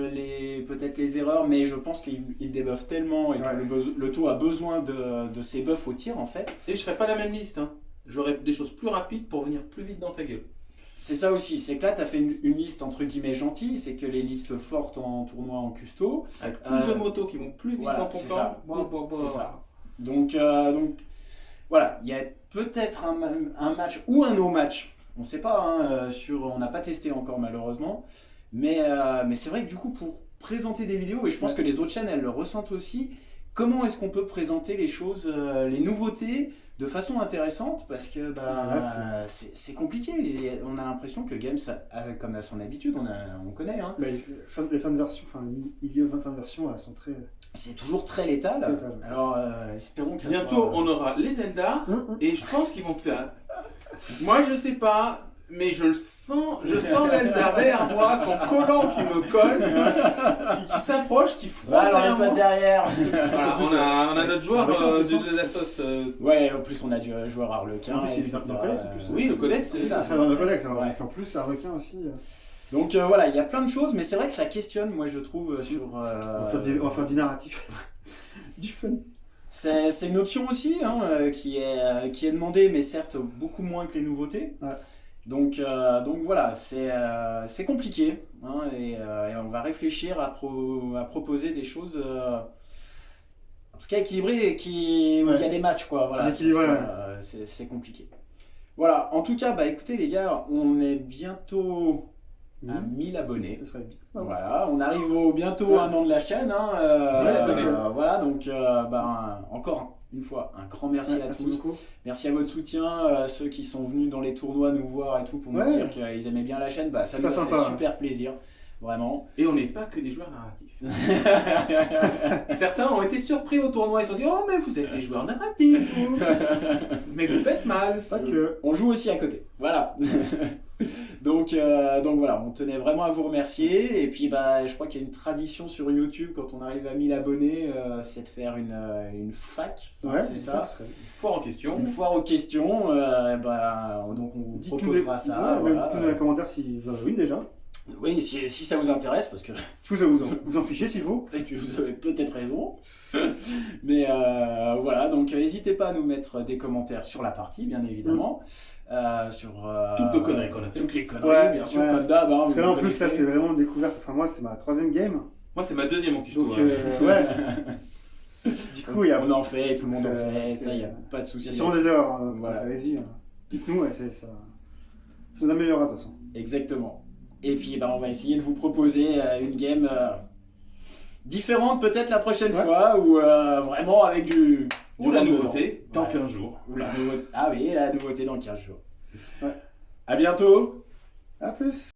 peut-être les erreurs, mais je pense qu'il débuffe tellement et Ouais. que le taux a besoin de ses buffs au tir en fait. Et je ferai pas la même liste. Hein. J'aurai des choses plus rapides pour venir plus vite dans ta gueule. C'est ça aussi, c'est que là tu as fait une liste entre guillemets gentille, c'est que les listes fortes en tournoi en custo. Avec plus de motos qui vont plus vite Voilà, dans ton c'est camp. ça. Bon, C'est ça. Donc voilà, il y a peut-être un match ou un no match. On ne sait pas, hein, on n'a pas testé encore malheureusement, mais c'est vrai que du coup pour présenter des vidéos, et je pense que les autres chaînes elles le ressentent aussi, comment est-ce qu'on peut présenter les choses, les nouveautés de façon intéressante parce que Ah, c'est compliqué. Et on a l'impression que Games, comme à son habitude, on connaît, hein, Mais les fins de version, enfin, milieu fin de version, elles sont très. c'est toujours très létal. Létal. Alors, espérons que ça Bientôt, soit... on aura les Zelda, Hum. et je pense qu'ils vont te faire. Moi, je sais pas, mais je le sens. Je sens Zelda derrière moi, son collant qui me colle, qui s'approche, qui froisse alors, derrière toi moi. derrière. Voilà, on a notre joueur de la sauce. Ouais, en plus, on a du joueur Harlequin. En plus, il est etc. dans le codex, en plus. Oui, le codex, C'est c'est ça. Ça serait dans le codex, alors. Ouais. Donc, en plus, un requin aussi. Donc voilà, il y a plein de choses, mais c'est vrai que ça questionne, moi je trouve, sur... On va faire du narratif. Du fun. C'est une option aussi qui est demandée, mais certes beaucoup moins que les nouveautés. Ouais. Donc voilà, c'est compliqué. Et on va réfléchir à proposer des choses en tout cas équilibrées et où il y a des matchs, quoi. Voilà, Équilibré, c'est compliqué. Voilà, en tout cas, bah écoutez les gars, on est bientôt à 1000 abonnés. Ce serait bien. Voilà, on arrive bientôt Ouais. à 1 an de la chaîne. Voilà, donc encore une fois, un grand merci à Merci tous. beaucoup. Merci à votre soutien, ceux qui sont venus dans les tournois nous voir et tout pour nous Ouais. dire qu'ils aimaient bien la chaîne. Bah, ça C'est nous a pas fait sympa, super plaisir, vraiment. Et on n'est pas que des joueurs narratifs. Certains ont été surpris au tournoi, ils se sont dit « Oh, mais vous êtes des joueurs narratifs, vous. Mais vous faites mal !» Pas que. On joue aussi à côté, voilà. donc voilà, on tenait vraiment à vous remercier. Et puis bah, je crois qu'il y a une tradition sur YouTube quand on arrive à 1000 abonnés, c'est de faire une fac, Ouais, c'est ça. ce serait- Foire en question. Une foire aux questions, donc on vous Dites-nous proposera ça. ouais, même voilà. dites-nous dans les commentaires si vous en avez une déjà. Oui, si ça vous intéresse, parce que Si vous en fichez s'il faut. et puis vous avez peut-être raison. Mais voilà, donc n'hésitez pas à nous mettre des commentaires sur la partie, bien évidemment. Sur Toutes nos conneries qu'on a fait. Toutes les conneries, Ouais, bien sûr, ouais. comme d'hab. Parce que là vous en plus ça connaissez. c'est vraiment une découverte. Enfin moi c'est ma 3e game. Moi, c'est ma deuxième en custo. Donc ouais. ouais. Du coup il y a. On en fait, tout le monde en c'est- fait, c'est- ça, il n'y a pas de Il y souci. a sûrement des erreurs. Donc Voilà. allez-y. Dites-nous, ça nous améliorera de toute façon. Exactement. Et puis on va essayer de vous proposer une game différente peut-être la prochaine Ouais. fois, ou vraiment avec du Ou la renouveau. nouveauté, dans Ouais. 15 jours. Ou la nouveauté. Ah oui, la nouveauté dans 15 jours. Ouais. À bientôt. À plus.